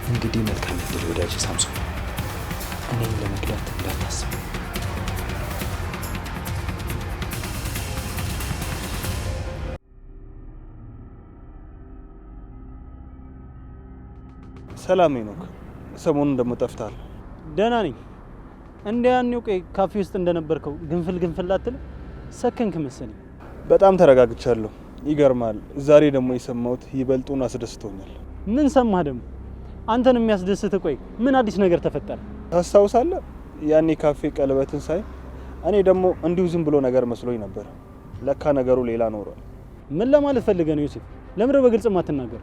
እንግዲህ መልካም እድል ወዳጅ ሳምሶን። እኔም ለመግደል እንዳታስብ። ሰላም ሄኖክ፣ ሰሞኑን ደግሞ ጠፍተሃል። ደህና ነኝ። እንደ ያኔው ቆይ ካፌ ውስጥ እንደነበርከው ግንፍል አትልም? ሰከንክ መሰለኝ። በጣም ተረጋግቻለሁ። ይገርማል። ዛሬ ደግሞ የሰማሁት ይበልጡን አስደስቶኛል። ምን ሰማህ ደግሞ? አንተን የሚያስደስት ቆይ ምን አዲስ ነገር ተፈጠረ? ታስታውሳለህ? ያኔ ካፌ ቀለበትን ሳይ እኔ ደግሞ እንዲሁ ዝም ብሎ ነገር መስሎኝ ነበር። ለካ ነገሩ ሌላ ኖሯል። ምን ለማለት ፈልገህ ነው ዮሴፍ? ለምን በግልጽ ማትናገር?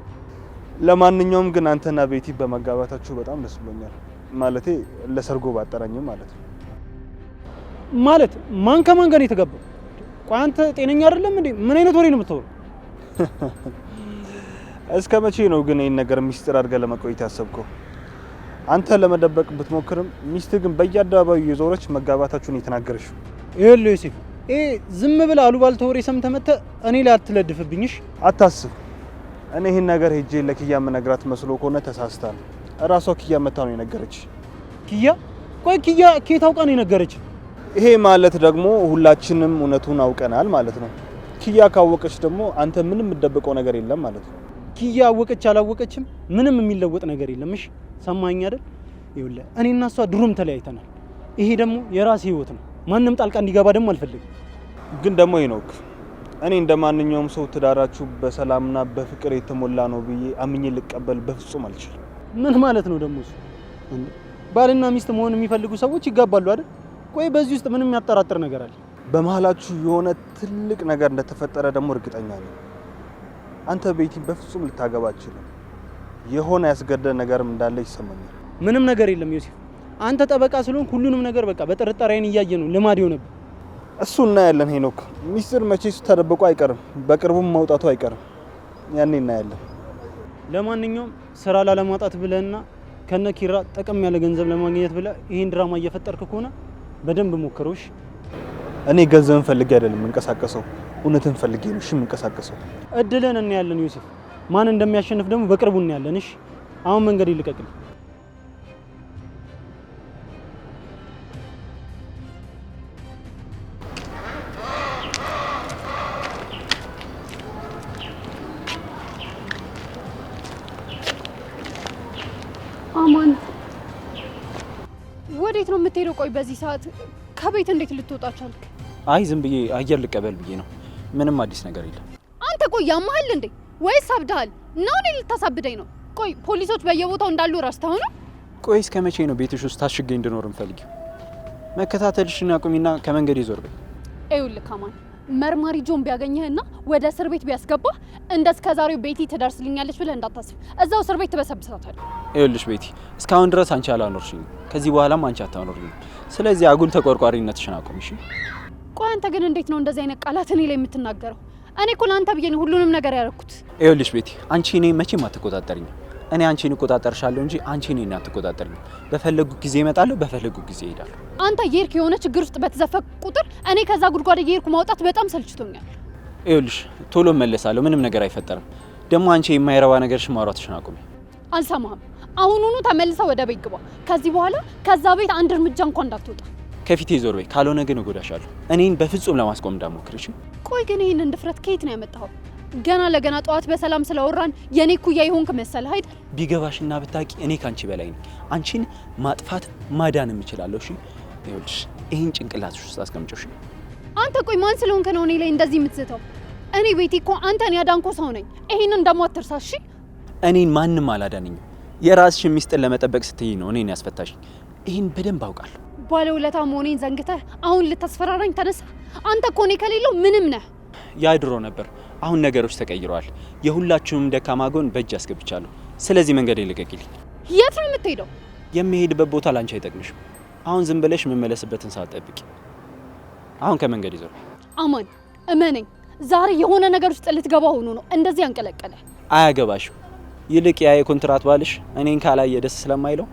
ለማንኛውም ግን አንተና ቤቲ በመጋባታችሁ በጣም ደስ ብሎኛል። ማለቴ ለሰርጎ ባጠራኝም ማለት ነው። ማለት ማን ከማን ጋር የተጋባው? ቆይ አንተ ጤነኛ አይደለም እንዴ? ምን አይነት ወሬ ነው የምታወራው? እስከ መቼ ነው ግን ይሄን ነገር ሚስጥር አድርገህ ለመቆየት ያሰብከው? አንተ ለመደበቅ ብትሞክርም ሚስት ግን በየአደባባዩ የዞረች መጋባታችሁን የተናገረች። ይኸውልህ ዮሴፍ፣ ዝም ብለህ አሉባልታ ወሬ ሰምተህ መተህ እኔ ላይ አትለድፍብኝሽ። አታስብ። እኔ ይሄን ነገር ሄጄ ለኪያ መነግራት መስሎ ከሆነ ተሳስታል። እራሷ ኪያ መታ ነው የነገረች። ኪያ? ቆይ ኪያ ከየት አውቃ ነው የነገረች? ይሄ ማለት ደግሞ ሁላችንም እውነቱን አውቀናል ማለት ነው። ኪያ ካወቀች ደግሞ አንተ ምንም የምትደብቀው ነገር የለም ማለት ነው። ኪያ አወቀች አላወቀችም ምንም የሚለወጥ ነገር የለም። እሺ ሰማኸኝ አይደል? ይኸውልህ እኔና እሷ ድሮም ተለያይተናል። ይሄ ደግሞ የራሴ ህይወት ነው። ማንም ጣልቃ እንዲገባ ደግሞ አልፈልግም። ግን ደግሞ ሄኖክ፣ እኔ እንደማንኛውም ሰው ትዳራችሁ በሰላምና በፍቅር የተሞላ ነው ብዬ አምኜ ልቀበል በፍጹም አልችልም። ምን ማለት ነው ደግሞ እሱ? ባልና ሚስት መሆን የሚፈልጉ ሰዎች ይጋባሉ አይደል? ቆይ በዚህ ውስጥ ምንም ያጠራጥር ነገር አለ? በመሀላችሁ የሆነ ትልቅ ነገር እንደተፈጠረ ደግሞ እርግጠኛ ነኝ። አንተ ቤቲን በፍጹም ልታገባ አትችልም። የሆነ ያስገደደ ነገርም እንዳለ ይሰማኛል። ምንም ነገር የለም ዮሴፍ። አንተ ጠበቃ ስለሆንክ ሁሉንም ነገር በቃ በጥርጣሬ አይን እያየ ነው ልማድ ይሆነብህ። እሱ እናያለን ሄኖክ። ሚስጥር መቼስ ተደብቆ አይቀርም፣ በቅርቡም መውጣቱ አይቀርም። ያኔ እናያለን። ለማንኛውም ስራ ላለማጣት ብለህና ከነ ኪራ ጠቀም ያለ ገንዘብ ለማግኘት ብለህ ይሄን ድራማ እየፈጠርክ ከሆነ በደንብ ሞክረውሽ። እኔ ገንዘብን ፈልጌ አይደለም የምንቀሳቀሰው፣ እውነትን ፈልጌ ነው እሺ የምንቀሳቀሰው። እድልን እናያለን ዮሴፍ። ማን እንደሚያሸንፍ ደግሞ በቅርቡ እናያለን። እሺ አሁን መንገድ ይልቀቅልኝ። አማን ወዴት ነው የምትሄደው? ቆይ በዚህ ሰዓት ከቤት እንዴት ልትወጣ ቻልክ? አይ ዝም ብዬ አየር ልቀበል ብዬ ነው። ምንም አዲስ ነገር የለም። አንተ ቆይ ያመሃል እንዴ ወይስ አብደሃል? ነው እኔ ልታሳብደኝ ነው? ቆይ ፖሊሶች በየቦታው እንዳሉ ረስተው ነው? ቆይ እስከ መቼ ነው ቤትሽ ውስጥ ታሽጌ እንድኖር እንፈልጊው? መከታተልሽን አቁሚና ከመንገድ ይዞር በይ። ይኸውልህ አማን፣ መርማሪ ጆን ቢያገኘህና ወደ እስር ቤት ቢያስገባህ እንደ እስከዛሬው ቤቲ ትደርስልኛለች ብለህ እንዳታስብ። እዛው እስር ቤት ትበሰብሳታለህ። ይኸውልሽ ቤቲ፣ እስካሁን ድረስ አንቺ አላኖርሽኝ፣ ከዚህ በኋላም አንቺ አታኖርኝ። ስለዚህ አጉል ተቆርቋሪነትሽን አቁም እሺ? ቆይ አንተ ግን እንዴት ነው እንደዚህ አይነት ቃላት እኔ ላይ የምትናገረው? እኔ እኮ ለአንተ ብዬ ነው ሁሉንም ነገር ያደረኩት። ይኸውልሽ ቤቲ፣ አንቺ እኔ መቼም አትቆጣጠሪኝ። እኔ አንቺን እቆጣጠርሻለሁ እንጂ አንቺ እኔን አትቆጣጠሪኝ። በፈለጉ ጊዜ እመጣለሁ፣ በፈለጉ ጊዜ እሄዳለሁ። አንተ የሄድክ የሆነ ችግር ውስጥ በተዘፈቅ ቁጥር እኔ ከዛ ጉድጓድ እየሄድኩ ማውጣት በጣም ሰልችቶኛል። ይኸውልሽ ቶሎ እመለሳለሁ፣ ምንም ነገር አይፈጠርም። ደግሞ አንቺ የማይረባ ነገርሽ ማውራትሽን አቁሚ። አልሰማህም? አሁኑኑ ተመልሰ ወደ ቤት ግባ። ከዚህ በኋላ ከዛ ቤት አንድ እርምጃ እንኳን እንዳትወጣ። ከፊቴ ዞር በይ፣ ካልሆነ ግን እጎዳሻለሁ። እኔን በፍጹም ለማስቆም እንዳትሞክሪ እሺ? ቆይ ግን ይሄንን ድፍረት ከየት ነው ያመጣኸው? ገና ለገና ጠዋት በሰላም ስለወራን የኔ ኩያ ይሆንክ መሰለህ አይደል? ቢገባሽና ብታቂ እኔ ካንቺ በላይ ነኝ። አንቺን ማጥፋት ማዳን እችላለሁ። እሺ ይኸውልሽ ይሄን ጭንቅላትሽ ውስጥ አስቀምጪው። እሺ አንተ ቆይ ማን ስለሆንክ ነው እኔ ላይ እንደዚህ የምትዝተው? እኔ ቤቲ እኮ አንተን ያዳንኩ ሰው ነኝ። ይሄንን ደግሞ አትርሳ እሺ? እኔን ማንም አላዳነኝም። የራስሽን ሚስጥር ለመጠበቅ ስትይ ነው እኔን ያስፈታሽኝ። ይሄን በደንብ አውቃለሁ። ባለውለታ መሆኔን ዘንግተህ አሁን ልታስፈራራኝ ተነሳ? አንተ እኮ እኔ ከሌለው ምንም ነህ። ያ ድሮ ነበር። አሁን ነገሮች ተቀይረዋል። የሁላችሁም ደካማ ጎን በእጅ አስገብቻለሁ። ስለዚህ መንገድ ይልቀቂልኝ። የት ነው የምትሄደው? የምሄድበት ቦታ ላንቺ አይጠቅምሽም። አሁን ዝም ብለሽ የምመለስበትን ሰዓት ጠብቂ። አሁን ከመንገድ ይዞር። አማን እመነኝ፣ ዛሬ የሆነ ነገር ውስጥ ልትገባ ሆኖ ነው እንደዚህ አንቀለቀለ። አያገባሽም። ይልቅ ያ የኮንትራት ባልሽ እኔን ካላየ ደስ ስለማይለው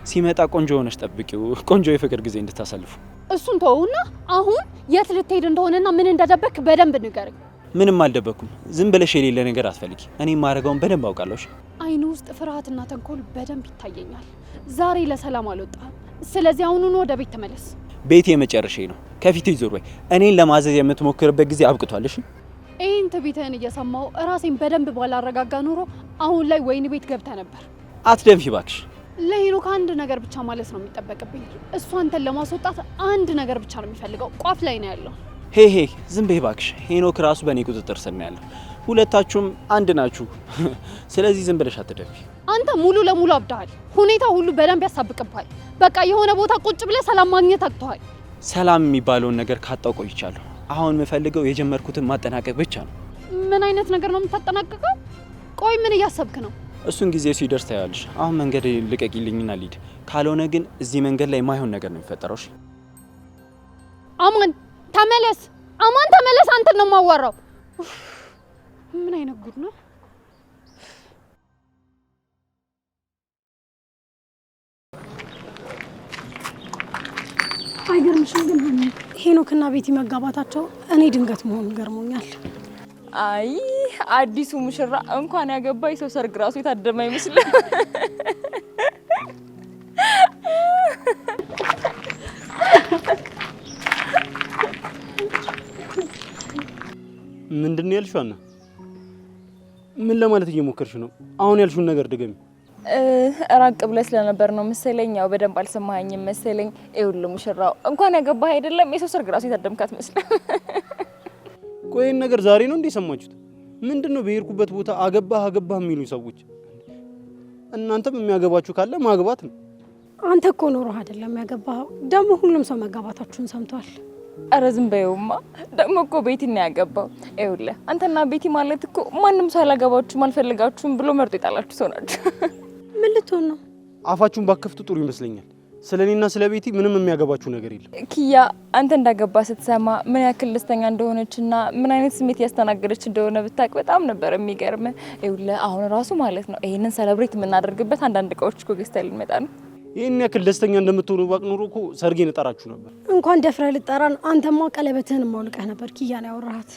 ሲመጣ ቆንጆ ሆነሽ ጠብቂው። ቆንጆ የፍቅር ጊዜ እንድታሳልፉ። እሱን ተውና አሁን የት ልትሄድ እንደሆነና ምን እንደደበክ በደንብ ንገረኝ። ምንም አልደበኩም። ዝም ብለሽ የሌለ ነገር አትፈልጊ። እኔ ማረጋውን በደንብ አውቃለሁ። አይኑ ውስጥ ፍርሃትና ተንኮል በደንብ ይታየኛል። ዛሬ ለሰላም አልወጣም። ስለዚህ አሁኑን ወደ ቤት ተመለስ። ቤት የመጨረሻ ነው። ከፊት ይዞር ወይ እኔን ለማዘዝ የምትሞክርበት ጊዜ አብቅቷል። እሺ ይህን ትዕቢትህን እየሰማው ራሴን በደንብ ባላረጋጋ ኑሮ አሁን ላይ ወይን ቤት ገብተ ነበር። አትደንፊ እባክሽ። ለሄኖክ አንድ ነገር ብቻ ማለት ነው የሚጠበቅብኝ። እሱ አንተን ለማስወጣት አንድ ነገር ብቻ ነው የሚፈልገው። ቋፍ ላይ ነው ያለው። ሄ ዝም በይ እባክሽ። ሄኖክ ራሱ በእኔ ቁጥጥር ስር ነው ያለው። ሁለታችሁም አንድ ናችሁ። ስለዚህ ዝም ብለሽ አትደንፊ። አንተ ሙሉ ለሙሉ አብዳሃል። ሁኔታ ሁሉ በደንብ ያሳብቅብሃል። በቃ የሆነ ቦታ ቁጭ ብለህ ሰላም ማግኘት አቅቶሃል። ሰላም የሚባለውን ነገር ካጣው ቆይቻለሁ። አሁን የምፈልገው የጀመርኩትን ማጠናቀቅ ብቻ ነው። ምን አይነት ነገር ነው የምታጠናቅቀው? ቆይ ምን እያሰብክ ነው? እሱን ጊዜ ሲደርስ ታያለሽ። አሁን መንገድ ልቀቂልኝና ልሂድ። ካልሆነ ግን እዚህ መንገድ ላይ የማይሆን ነገር ነው የሚፈጠረው። እሺ አማን ተመለስ፣ አማን ተመለስ። አንተን ነው የማዋራው። ምን አይነት ጉድ ነው? አይገርምሽም? ግን ሄኖክና ቤቲ መጋባታቸው እኔ ድንገት መሆኑ ገርሞኛል። አይ አዲሱ ሙሽራ እንኳን ያገባ የሰው ሰርግ ራሱ የታደመ አይመስልም። ምንድነው ያልሽው? አና ምን ለማለት እየሞከርሽ ነው? አሁን ያልሽውን ነገር ድገሚ። ራቅ ብለህ ስለነበር ነው መሰለኝ። ያው በደንብ አልሰማኸኝም መሰለኝ። ይኸውልህ ሙሽራው እንኳን ያገባህ አይደለም የሰው ሰርግ ራሱ የታደምካት መስለህ። ቆይን ነገር ዛሬ ነው እንዴ ሰማችሁት? ምንድነው በሄድኩበት ቦታ አገባህ የሚሉኝ ሰዎች? እናንተም የሚያገባችሁ ካለ ማግባት ነው። አንተ እኮ ኖሮህ አይደለም ያገባኸው። ደግሞ ሁሉም ሰው መጋባታችሁን ሰምቷል። ኧረ ዝም በይውማ። ደግሞ እኮ ቤቲ ነው ያገባው። ይኸውልህ አንተና ቤቲ ማለት እኮ ማንም ሰው አላገባችሁም አልፈልጋችሁም ብሎ መርጦ የጣላችሁ ሰው ናችሁ። ምን ልትሆን ነው? አፋችሁን ባከፍቱ ጥሩ ይመስለኛል። ስለኔና ስለ ቤቲ ምንም የሚያገባችሁ ነገር የለም። ኪያ አንተ እንዳገባ ስትሰማ ምን ያክል ደስተኛ እንደሆነችና ምን አይነት ስሜት ያስተናገደች እንደሆነ ብታውቅ በጣም ነበር የሚገርም። ይኸውልህ አሁን ራሱ ማለት ነው ይሄንን ሰለብሬት የምናደርግበት አንዳንድ እቃዎች እኮ ገዝተን ልንመጣ ነው። ይሄን ያክል ደስተኛ እንደምትሆኑ ባቅ ኑሮ እኮ ሰርጌን እጠራችሁ ነበር። እንኳን ደፍረህ ልጠራን። አንተማ ቀለበትህን ማውልቀህ ነበር ኪያን ያወራሃት።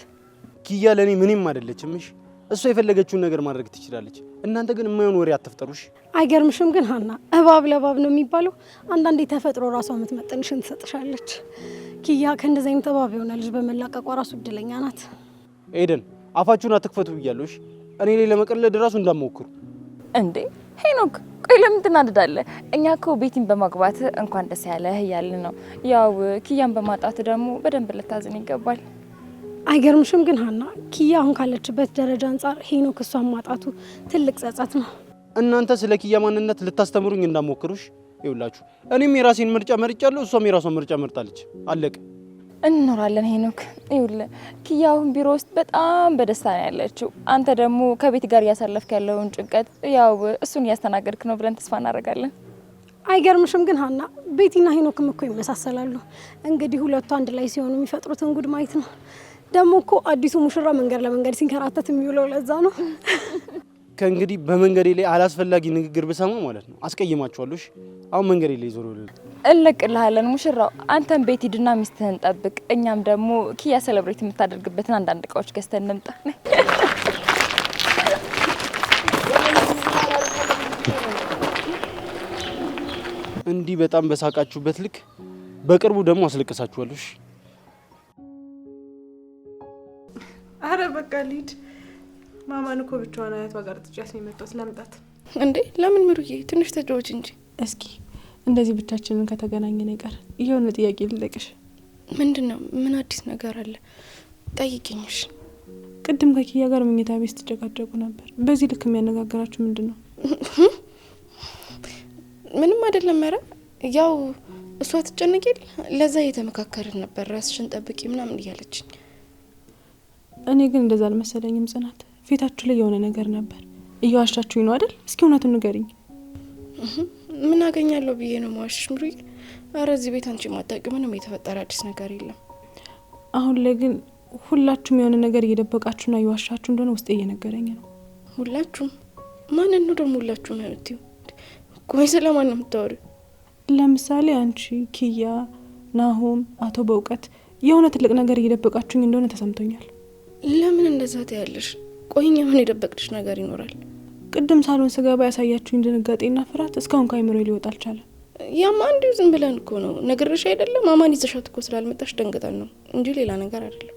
ኪያ ለኔ ምንም አይደለችም። እሺ እሷ የፈለገችውን ነገር ማድረግ ትችላለች። እናንተ ግን የማይሆን ወሬ አትፍጠሩሽ። አይገርምሽም? ግን ሀና እባብ ለባብ ነው የሚባለው። አንዳንዴ ተፈጥሮ ራሷ የምትመጥንሽን ትሰጥሻለች። ኪያ ከእንደዚህ አይነት እባብ የሆነ ልጅ በመላቀቋ ራሱ እድለኛ ናት። ኤደን አፋችሁን አትክፈቱ ብያለሁ። እሺ እኔ ላይ ለመቀለድ ራሱ እንዳትሞክሩ። እንዴ ሄኖክ ቆይ ለምን ትናደዳለህ? እኛ እኮ ቤቲን በማግባት እንኳን ደስ ያለህ እያልን ነው። ያው ኪያን በማጣት ደግሞ በደንብ ልታዝን ይገባል። አይገርምሽም? ግን ሀና ኪያ አሁን ካለችበት ደረጃ አንጻር ሄኖክ እሷን ማጣቱ ትልቅ ጸጸት ነው። እናንተ ስለ ኪያ ማንነት ልታስተምሩኝ እንዳትሞክሩሽ። ይኸውላችሁ እኔም የራሴን ምርጫ መርጫለሁ፣ እሷም የራሷን ምርጫ መርጣለች። አለቀ። እንኖራለን ሄኖክ። ይኸውልህ ኪያ አሁን ቢሮ ውስጥ በጣም በደስታ ነው ያለችው። አንተ ደግሞ ከቤት ጋር እያሳለፍክ ያለውን ጭንቀት ያው እሱን እያስተናገድክ ነው ብለን ተስፋ እናደርጋለን። አይገርምሽም? ግን ሀና ቤቲና ሄኖክም እኮ ይመሳሰላሉ። እንግዲህ ሁለቱ አንድ ላይ ሲሆኑ የሚፈጥሩትን ጉድ ማየት ነው። ደግሞ እኮ አዲሱ ሙሽራ መንገድ ለመንገድ ሲንከራተት የሚውለው ለዛ ነው። ከእንግዲህ በመንገዴ ላይ አላስፈላጊ ንግግር ብሰማ ማለት ነው አስቀይማችኋለሁ። እሺ አሁን መንገዴ ላይ ዞር ብለን እንለቅልሃለን። ሙሽራው አንተም ቤት ሂድና ሚስትህን ጠብቅ። እኛም ደግሞ ኪያ ሴሌብሬት የምታደርግበትን አንዳንድ እቃዎች ገዝተን እንምጣ። እንዲህ በጣም በሳቃችሁበት ልክ በቅርቡ ደግሞ አስለቅሳችኋለሁ። እሺ አረ በቃ ልሂድ። ማማን እኮ ብቻዋን አያቷ ጋር ጥጃት ነው የመጣሁት። ለምጣት እንዴ? ለምን ምሩዬ? ትንሽ ተጫወች እንጂ። እስኪ እንደዚህ ብቻችንን ከተገናኘን አይቀር የሆነ ጥያቄ ልጠይቅሽ። ምንድን ነው? ምን አዲስ ነገር አለ? ጠይቂኝሽ። ቅድም ከኪያ ጋር መኝታ ቤት ስትጨቃጨቁ ነበር። በዚህ ልክ የሚያነጋግራችሁ ምንድን ነው? ምንም አይደለም። ኧረ ያው እሷ ትጨነቂል። ለዛ እየተመካከርን ነበር። ራስሽን ጠብቂ ምናምን እያለችኝ። እኔ ግን እንደዛ አልመሰለኝም ጽናት። ፊታችሁ ላይ የሆነ ነገር ነበር። እየዋሻችሁኝ ነው አይደል? እስኪ እውነቱን ንገሪኝ። ምን አገኛለሁ ብዬ ነው ማዋሽሽ ምሩዬ? አረ እዚህ ቤት አንቺ ማታውቂው ምንም የተፈጠረ አዲስ ነገር የለም። አሁን ላይ ግን ሁላችሁም የሆነ ነገር እየደበቃችሁና እየዋሻችሁ እንደሆነ ውስጤ እየነገረኝ ነው። ሁላችሁም? ማንን ነው ደግሞ ሁላችሁም የምትይው? ቆይ ስለማን ነው የምታወሪው? ለምሳሌ አንቺ፣ ኪያ፣ ናሆም፣ አቶ በእውቀት የሆነ ትልቅ ነገር እየደበቃችሁኝ እንደሆነ ተሰምቶኛል። ለምን እንደዛ ታያለሽ? ቆይኛ ምን የደበቅሽ ነገር ይኖራል? ቅድም ሳሎን ስገባ ያሳያችሁኝ ድንጋጤና ፍርሃት እስካሁን ከአይምሮ ሊወጣ አልቻለም። ያማ እንዲሁ ዝም ብለን እኮ ነው። ነገርሽ አይደለም ማማን ይዘሻት እኮ ስላልመጣሽ ደንግጠን ነው እንጂ ሌላ ነገር አይደለም።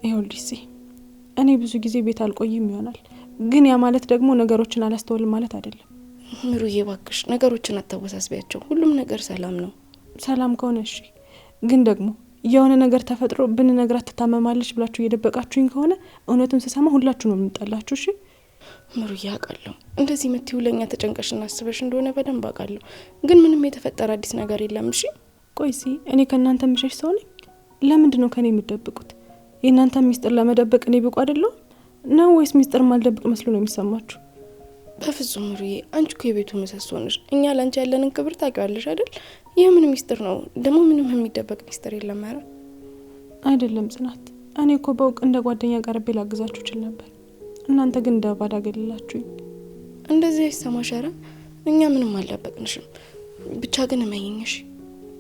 ይኸውልሽ እኔ ብዙ ጊዜ ቤት አልቆይም ይሆናል፣ ግን ያ ማለት ደግሞ ነገሮችን አላስተውልም ማለት አይደለም። ምሩዬ እባክሽ ነገሮችን አታወሳስቢያቸው። ሁሉም ነገር ሰላም ነው። ሰላም ከሆነ እሺ፣ ግን ደግሞ የሆነ ነገር ተፈጥሮ ብንነግራት ትታመማለች ብላችሁ እየደበቃችሁኝ ከሆነ እውነቱን ስሰማ ሁላችሁ ነው የምንጠላችሁ። እሺ ምሩዬ አውቃለሁ እንደዚህ የምትይው ለእኛ ተጨንቀሽ እናስበሽ እንደሆነ በደንብ አውቃለሁ፣ ግን ምንም የተፈጠረ አዲስ ነገር የለም። እሺ ቆይ እኔ ከእናንተ ምሸሽ ሰው ነኝ? ለምንድን ነው ከኔ የምትደብቁት? የእናንተ ሚስጥር ለመደበቅ እኔ ብቁ አይደለሁ ነው ወይስ ሚስጥር ማልደብቅ መስሎ ነው የሚሰማችሁ? በፍጹም ምሩዬ፣ አንቺ እኮ የቤቱ ምሰሶ ነሽ። እኛ ላንቺ ያለንን ክብር ታውቂዋለሽ አይደል? ይህ ምን ሚስጥር ነው ደግሞ? ምንም የሚደበቅ ሚስጥር የለም። ኧረ አይደለም ጽናት፣ እኔ እኮ በውቅ እንደ ጓደኛ ቀርቤ ላግዛችሁ እችል ነበር። እናንተ ግን እንደ ባዳ ገለላችሁኝ። እንደዚህ አይሰማሽ። ኧረ እኛ ምንም አልደበቅንሽም። ብቻ ግን እመኝሽ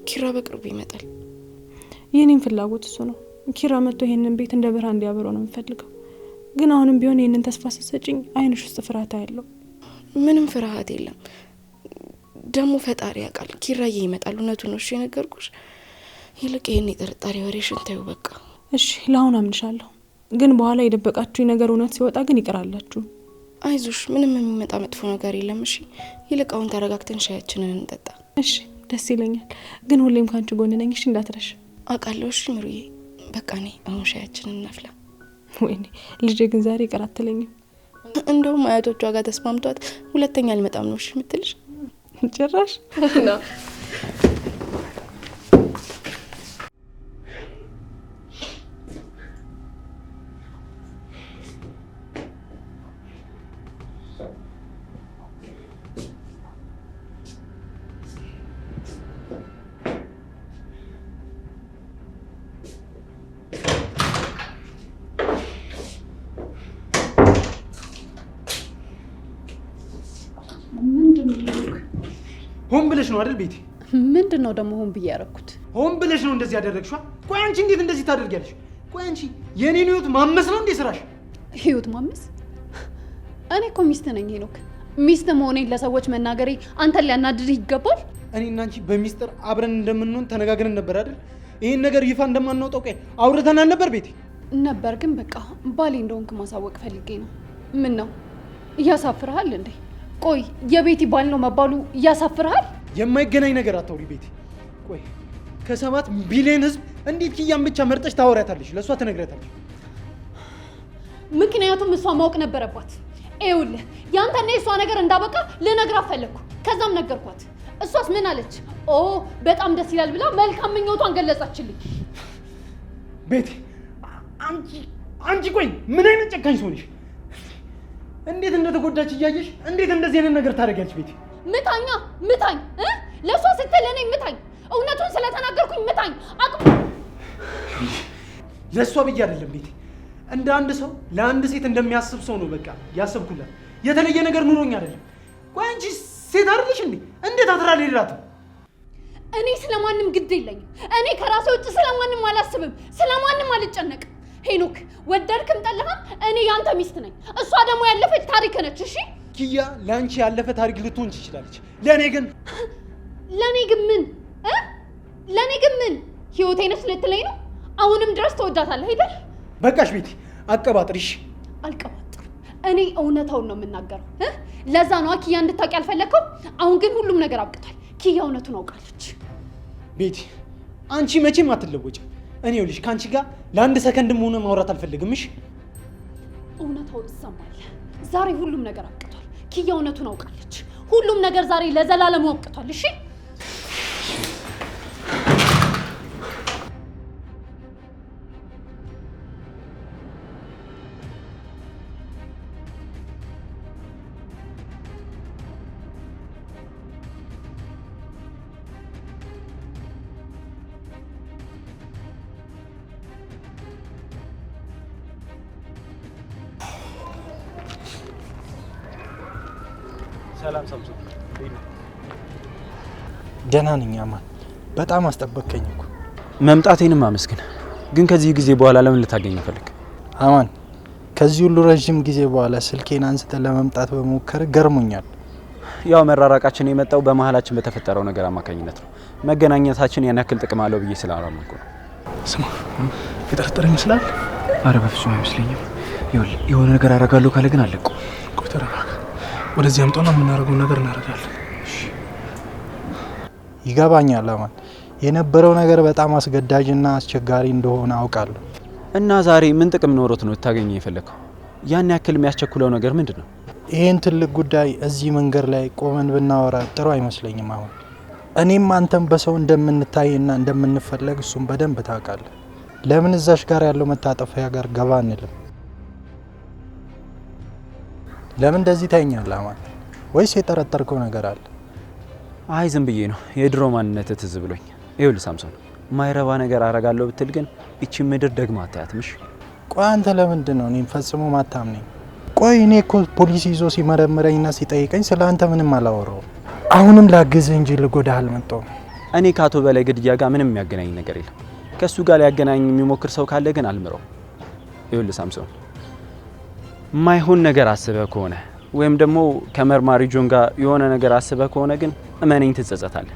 ኪራ በቅርቡ ይመጣል። የኔም ፍላጎት እሱ ነው። ኪራ መጥቶ ይሄንን ቤት እንደ ብርሃን እንዲያበረው ነው የምፈልገው። ግን አሁንም ቢሆን ይሄንን ተስፋ ስትሰጪኝ አይንሽ ውስጥ ፍርሃት ያለው። ምንም ፍርሃት የለም። ደግሞ ፈጣሪ ያውቃል። ኪራዬ ይመጣል። እውነቱን ነው እሺ የነገርኩሽ። ይልቅ ይሄን የጥርጣሬ ወሬሽን ተይው በቃ። እሺ ለአሁን አምንሻለሁ፣ ግን በኋላ የደበቃችሁኝ ነገር እውነት ሲወጣ ግን ይቀራላችሁ። አይዞሽ፣ ምንም የሚመጣ መጥፎ ነገር የለም። እሺ ይልቅ አሁን ተረጋግተን ሻያችንን እንጠጣ። እሺ ደስ ይለኛል፣ ግን ሁሌም ካንቺ ጎን ነኝ። እሺ እንዳትረሽ። አውቃለሁ። እሺ ምሩዬ፣ በቃ እኔ አሁን ሻያችንን እናፍላ። ወይኔ ልጄ ግን ዛሬ ይቅር አትለኝም። እንደውም አያቶቿ ጋር ተስማምቷት ሁለተኛ አልመጣም ነው እሺ የምትልሽ? ጭራሽ ሆን ብለሽ ነው አይደል ቤቲ? ምንድን ነው ደግሞ ሆን ብዬ ያደረኩት? ሆን ብለሽ ነው እንደዚህ ያደረግሽው? ቆይ አንቺ እንዴት እንደዚህ ታደርጊያለሽ? ቆይ አንቺ የኔን ህይወት ማመስ ነው እንዴ ስራሽ? ህይወት ማመስ? እኔ እኮ ሚስት ነኝ ሄኖክ። ሚስት መሆኔን ለሰዎች መናገሬ አንተን ሊያናድድህ ይገባል? እኔና አንቺ በሚስጥር አብረን እንደምንሆን ተነጋግረን ነበር አይደል? ይሄን ነገር ይፋ እንደማናወጣው ቆይ አውርተናል ነበር ቤቲ? ነበር፣ ግን በቃ ባሌ እንደሆንክ ማሳወቅ ፈልጌ ነው። ምን ነው እያሳፍርሃል እንዴ? ቆይ የቤቲ ባል ነው መባሉ እያሳፍርሃል? የማይገናኝ ነገር አታውሪ ቤቲ። ቆይ ከ7 ቢሊዮን ህዝብ እንዴት ኪያን ብቻ መርጠሽ ታወሪያታለሽ? ለእሷ ትነግሪያታለሽ? ምክንያቱም እሷ ማወቅ ነበረባት። ይኸውልህ ያንተና የእሷ ነገር እንዳበቃ ልነግራት ፈለግኩ። ከዛም ነገርኳት። እሷስ ምን አለች? ኦ በጣም ደስ ይላል ብላ መልካም ምኞቷን ገለጸችልኝ። ቤቲ አንቺ ቆይ ምን አይነት ጨካኝ ሰው ነሽ? እንዴት እንደተጎዳች እያየሽ እንዴት እንደዚህ አይነት ነገር ታደርጊያለሽ ቤቲ? ምታኝ ለእሷ ስትል እኔ ምታኝ። እውነቱን ስለተናገርኩኝ ምታኝ። ለእሷ ብዬ አይደለም ቤቲ፣ እንደ አንድ ሰው ለአንድ ሴት እንደሚያስብ ሰው ነው በቃ ያሰብኩላት። የተለየ ነገር ኑሮኝ አይደለም። ቆይ አንቺ ሴት አይደለሽ እንዴ? እንዴት አትራሪላትም? እኔ ስለማንም ግድ የለኝም። እኔ ከራሴ ውጭ ስለማንም አላስብም፣ ስለማንም አልጨነቅም። ሄኖክ ወደድክም ጠላህም እኔ ያንተ ሚስት ነኝ። እሷ ደግሞ ያለፈች ታሪክ ነች። እሺ ኪያ ለአንቺ ያለፈ ታሪክ ልትሆን ትችላለች። ለእኔ ግን ምን ለእኔ ግን ምን ህይወቴ ነች ልትለኝ ነው? አሁንም ድረስ ተወዳታለህ አይደል? በቃሽ ቤቲ አቀባጥሪሽ። አልቀባጥርም። እኔ እውነታውን ነው የምናገረው። ለዛ ነው ኪያ እንድታውቂ ያልፈለግከው። አሁን ግን ሁሉም ነገር አብቅቷል። ኪያ እውነቱን አውቃለች። ቤቲ አንቺ መቼም አትለወጭም። እኔ ይኸውልሽ ከአንቺ ጋር ለአንድ ሰከንድም ሆነ ማውራት አልፈልግም። እሺ እውነታውን ትሰማለህ። ዛሬ ሁሉም ነገር አብቅቷል። ኪያ እውነቱን አውቃለች። ሁሉም ነገር ዛሬ ለዘላለሙ አብቅቷል። እሺ ሰላም ሳምሶን። ደህና ነኝ አማን። በጣም አስጠበቅከኝ እኮ። መምጣቴንም አመስግን። ግን ከዚህ ጊዜ በኋላ ለምን ልታገኝ ፈልግ? አማን ከዚህ ሁሉ ረጅም ጊዜ በኋላ ስልኬን አንስተ ለመምጣት በመሞከር ገርሞኛል። ያው መራራቃችን የመጣው በመሀላችን በተፈጠረው ነገር አማካኝነት ነው። መገናኘታችን ያን ያክል ጥቅም አለው ብዬ ስላላመንኩ ነው። ስማ የጠረጠረ ይመስላል? አረ በፍጹም አይመስለኝም። የሆነ ነገር አደርጋለሁ ካለ ግን አለቁ። ቆይ ተረጋጋ። ወደዚህ አምጣና የምናደርገውን ነገር እናደርጋለን። ይገባኛል አማን፣ የነበረው ነገር በጣም አስገዳጅና አስቸጋሪ እንደሆነ አውቃለሁ። እና ዛሬ ምን ጥቅም ኖሮት ነው ታገኘ የፈለከው? ያን ያክል የሚያስቸኩለው ነገር ምንድን ነው? ይህን ትልቅ ጉዳይ እዚህ መንገድ ላይ ቆመን ብናወራ ጥሩ አይመስለኝም። አሁን እኔም አንተም በሰው እንደምንታይና እንደምንፈለግ እሱም በደንብ ታውቃለህ። ለምን እዛሽ ጋር ያለው መታጠፊያ ጋር ገባ አንልም? ለምን እንደዚህ ታይኛለህ አማን? ወይስ የጠረጠርከው ነገር አለ? አይ ዝም ብዬ ነው። የድሮ ማንነት ትዝ ብሎኝ። ይኸውልህ ሳምሶን፣ ማይረባ ነገር አረጋለሁ ብትል ግን እቺ ምድር ደግሞ አታያትምሽ። ቆይ አንተ ለምንድን ነው እኔን ፈጽሞ ማታምነኝ? ቆይ እኔ እኮ ፖሊስ ይዞ ሲመረምረኝና ሲጠይቀኝ ስለ አንተ ምንም አላወራው። አሁንም ላግዝህ እንጂ ልጎዳህ አልመጣሁም። እኔ ከአቶ በላይ ግድያ ጋር ምንም የሚያገናኝ ነገር የለም። ከሱ ጋር ሊያገናኝ የሚሞክር ሰው ካለ ግን አልምረው። ይኸውልህ ሳምሶን፣ ማይሆን ነገር አስበህ ከሆነ ወይም ደግሞ ከመርማሪ ጆን ጋር የሆነ ነገር አስበህ ከሆነ ግን እመነኝ ትጸጸታለህ።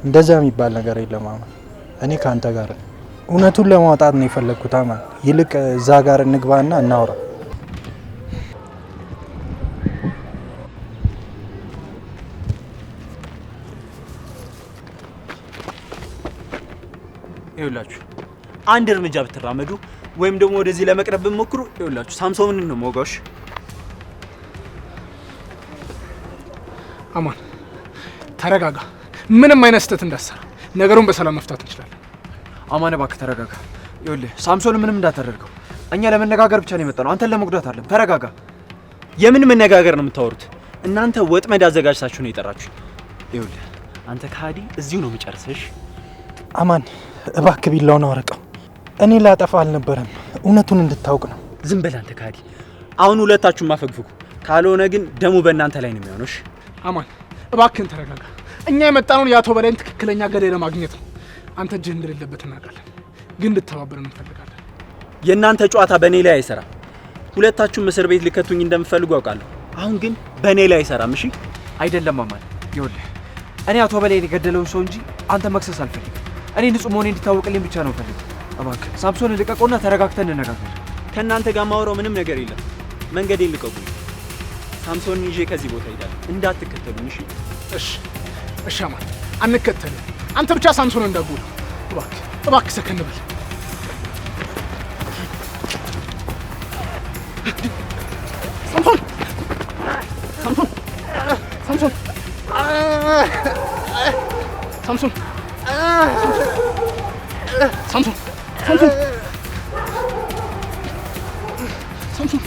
እንደዛ የሚባል ነገር የለም አማን። እኔ ካንተ ጋር እውነቱን ለማውጣት ነው የፈለግኩት አማን። ይልቅ እዛ ጋር እንግባና እናውራ። ይኸውላችሁ አንድ እርምጃ ብትራመዱ ወይም ደግሞ ወደዚህ ለመቅረብ ብትሞክሩ ይኸውላችሁ ሳምሶንን ነው ሞጋሽ። አማን ተረጋጋ። ምንም አይነት ስህተት እንዳትሰራ። ነገሩን በሰላም መፍታት እንችላለን። አማን እባክህ ተረጋጋ። ይኸውልህ ሳምሶን ምንም እንዳታደርገው። እኛ ለመነጋገር ብቻ ነው የመጣነው፣ አንተን ለመጉዳት አይደለም። ተረጋጋ። የምን መነጋገር ነው የምታወሩት? እናንተ ወጥመድ አዘጋጅታችሁ ነው የጠራችሁ። ይኸውልህ አንተ ካዲ እዚሁ ነው የምጨርስሽ። አማን እባክህ ቢላውን አውርቀው። እኔ ላጠፋ አልነበረም፣ እውነቱን እንድታውቅ ነው። ዝም በል አንተ ካዲ። አሁን ሁለታችሁም አፈግፍጉ፣ ካልሆነ ግን ደሙ በእናንተ ላይ ነው የሚሆነው። አማን እባክህን ተረጋጋ። እኛ የመጣነውን የአቶ በላይን ትክክለኛ ገዳይ ለማግኘት ነው። አንተ እጅህ እንደሌለበት እናውቃለን፣ ግን እንድተባበረን እንፈልጋለን። የእናንተ ጨዋታ በእኔ ላይ አይሰራም። ሁለታችሁም እስር ቤት ሊከቱኝ እንደምፈልጉ አውቃለሁ። አሁን ግን በእኔ ላይ አይሰራም። እሺ አይደለም አማን፣ ይኸውልህ እኔ አቶ በላይን የገደለውን ሰው እንጂ አንተ መክሰስ አልፈልግም። እኔ ንጹህ መሆኔ እንዲታወቅልኝ ብቻ ነው ፈልግ። እባክህ ሳምሶን ልቀቀውና ተረጋግተን እንነጋገር። ከእናንተ ጋር ማውራው ምንም ነገር የለም። መንገዴን ልቀቁኝ። ሳምሶንን ይዤ ከዚህ ቦታ ሄዳለሁ። እንዳትከተሉኝ። እሺ እሺ እሺ አማን አንከተልም። አንተ ብቻ ሳምሶን እንዳትጎዳው። እባክህ እባክህ ሰከን በል። ሳምሶን ሳምሶን ሳምሶን ሳምሶን ሳምሶን ሳምሶን ሳምሶን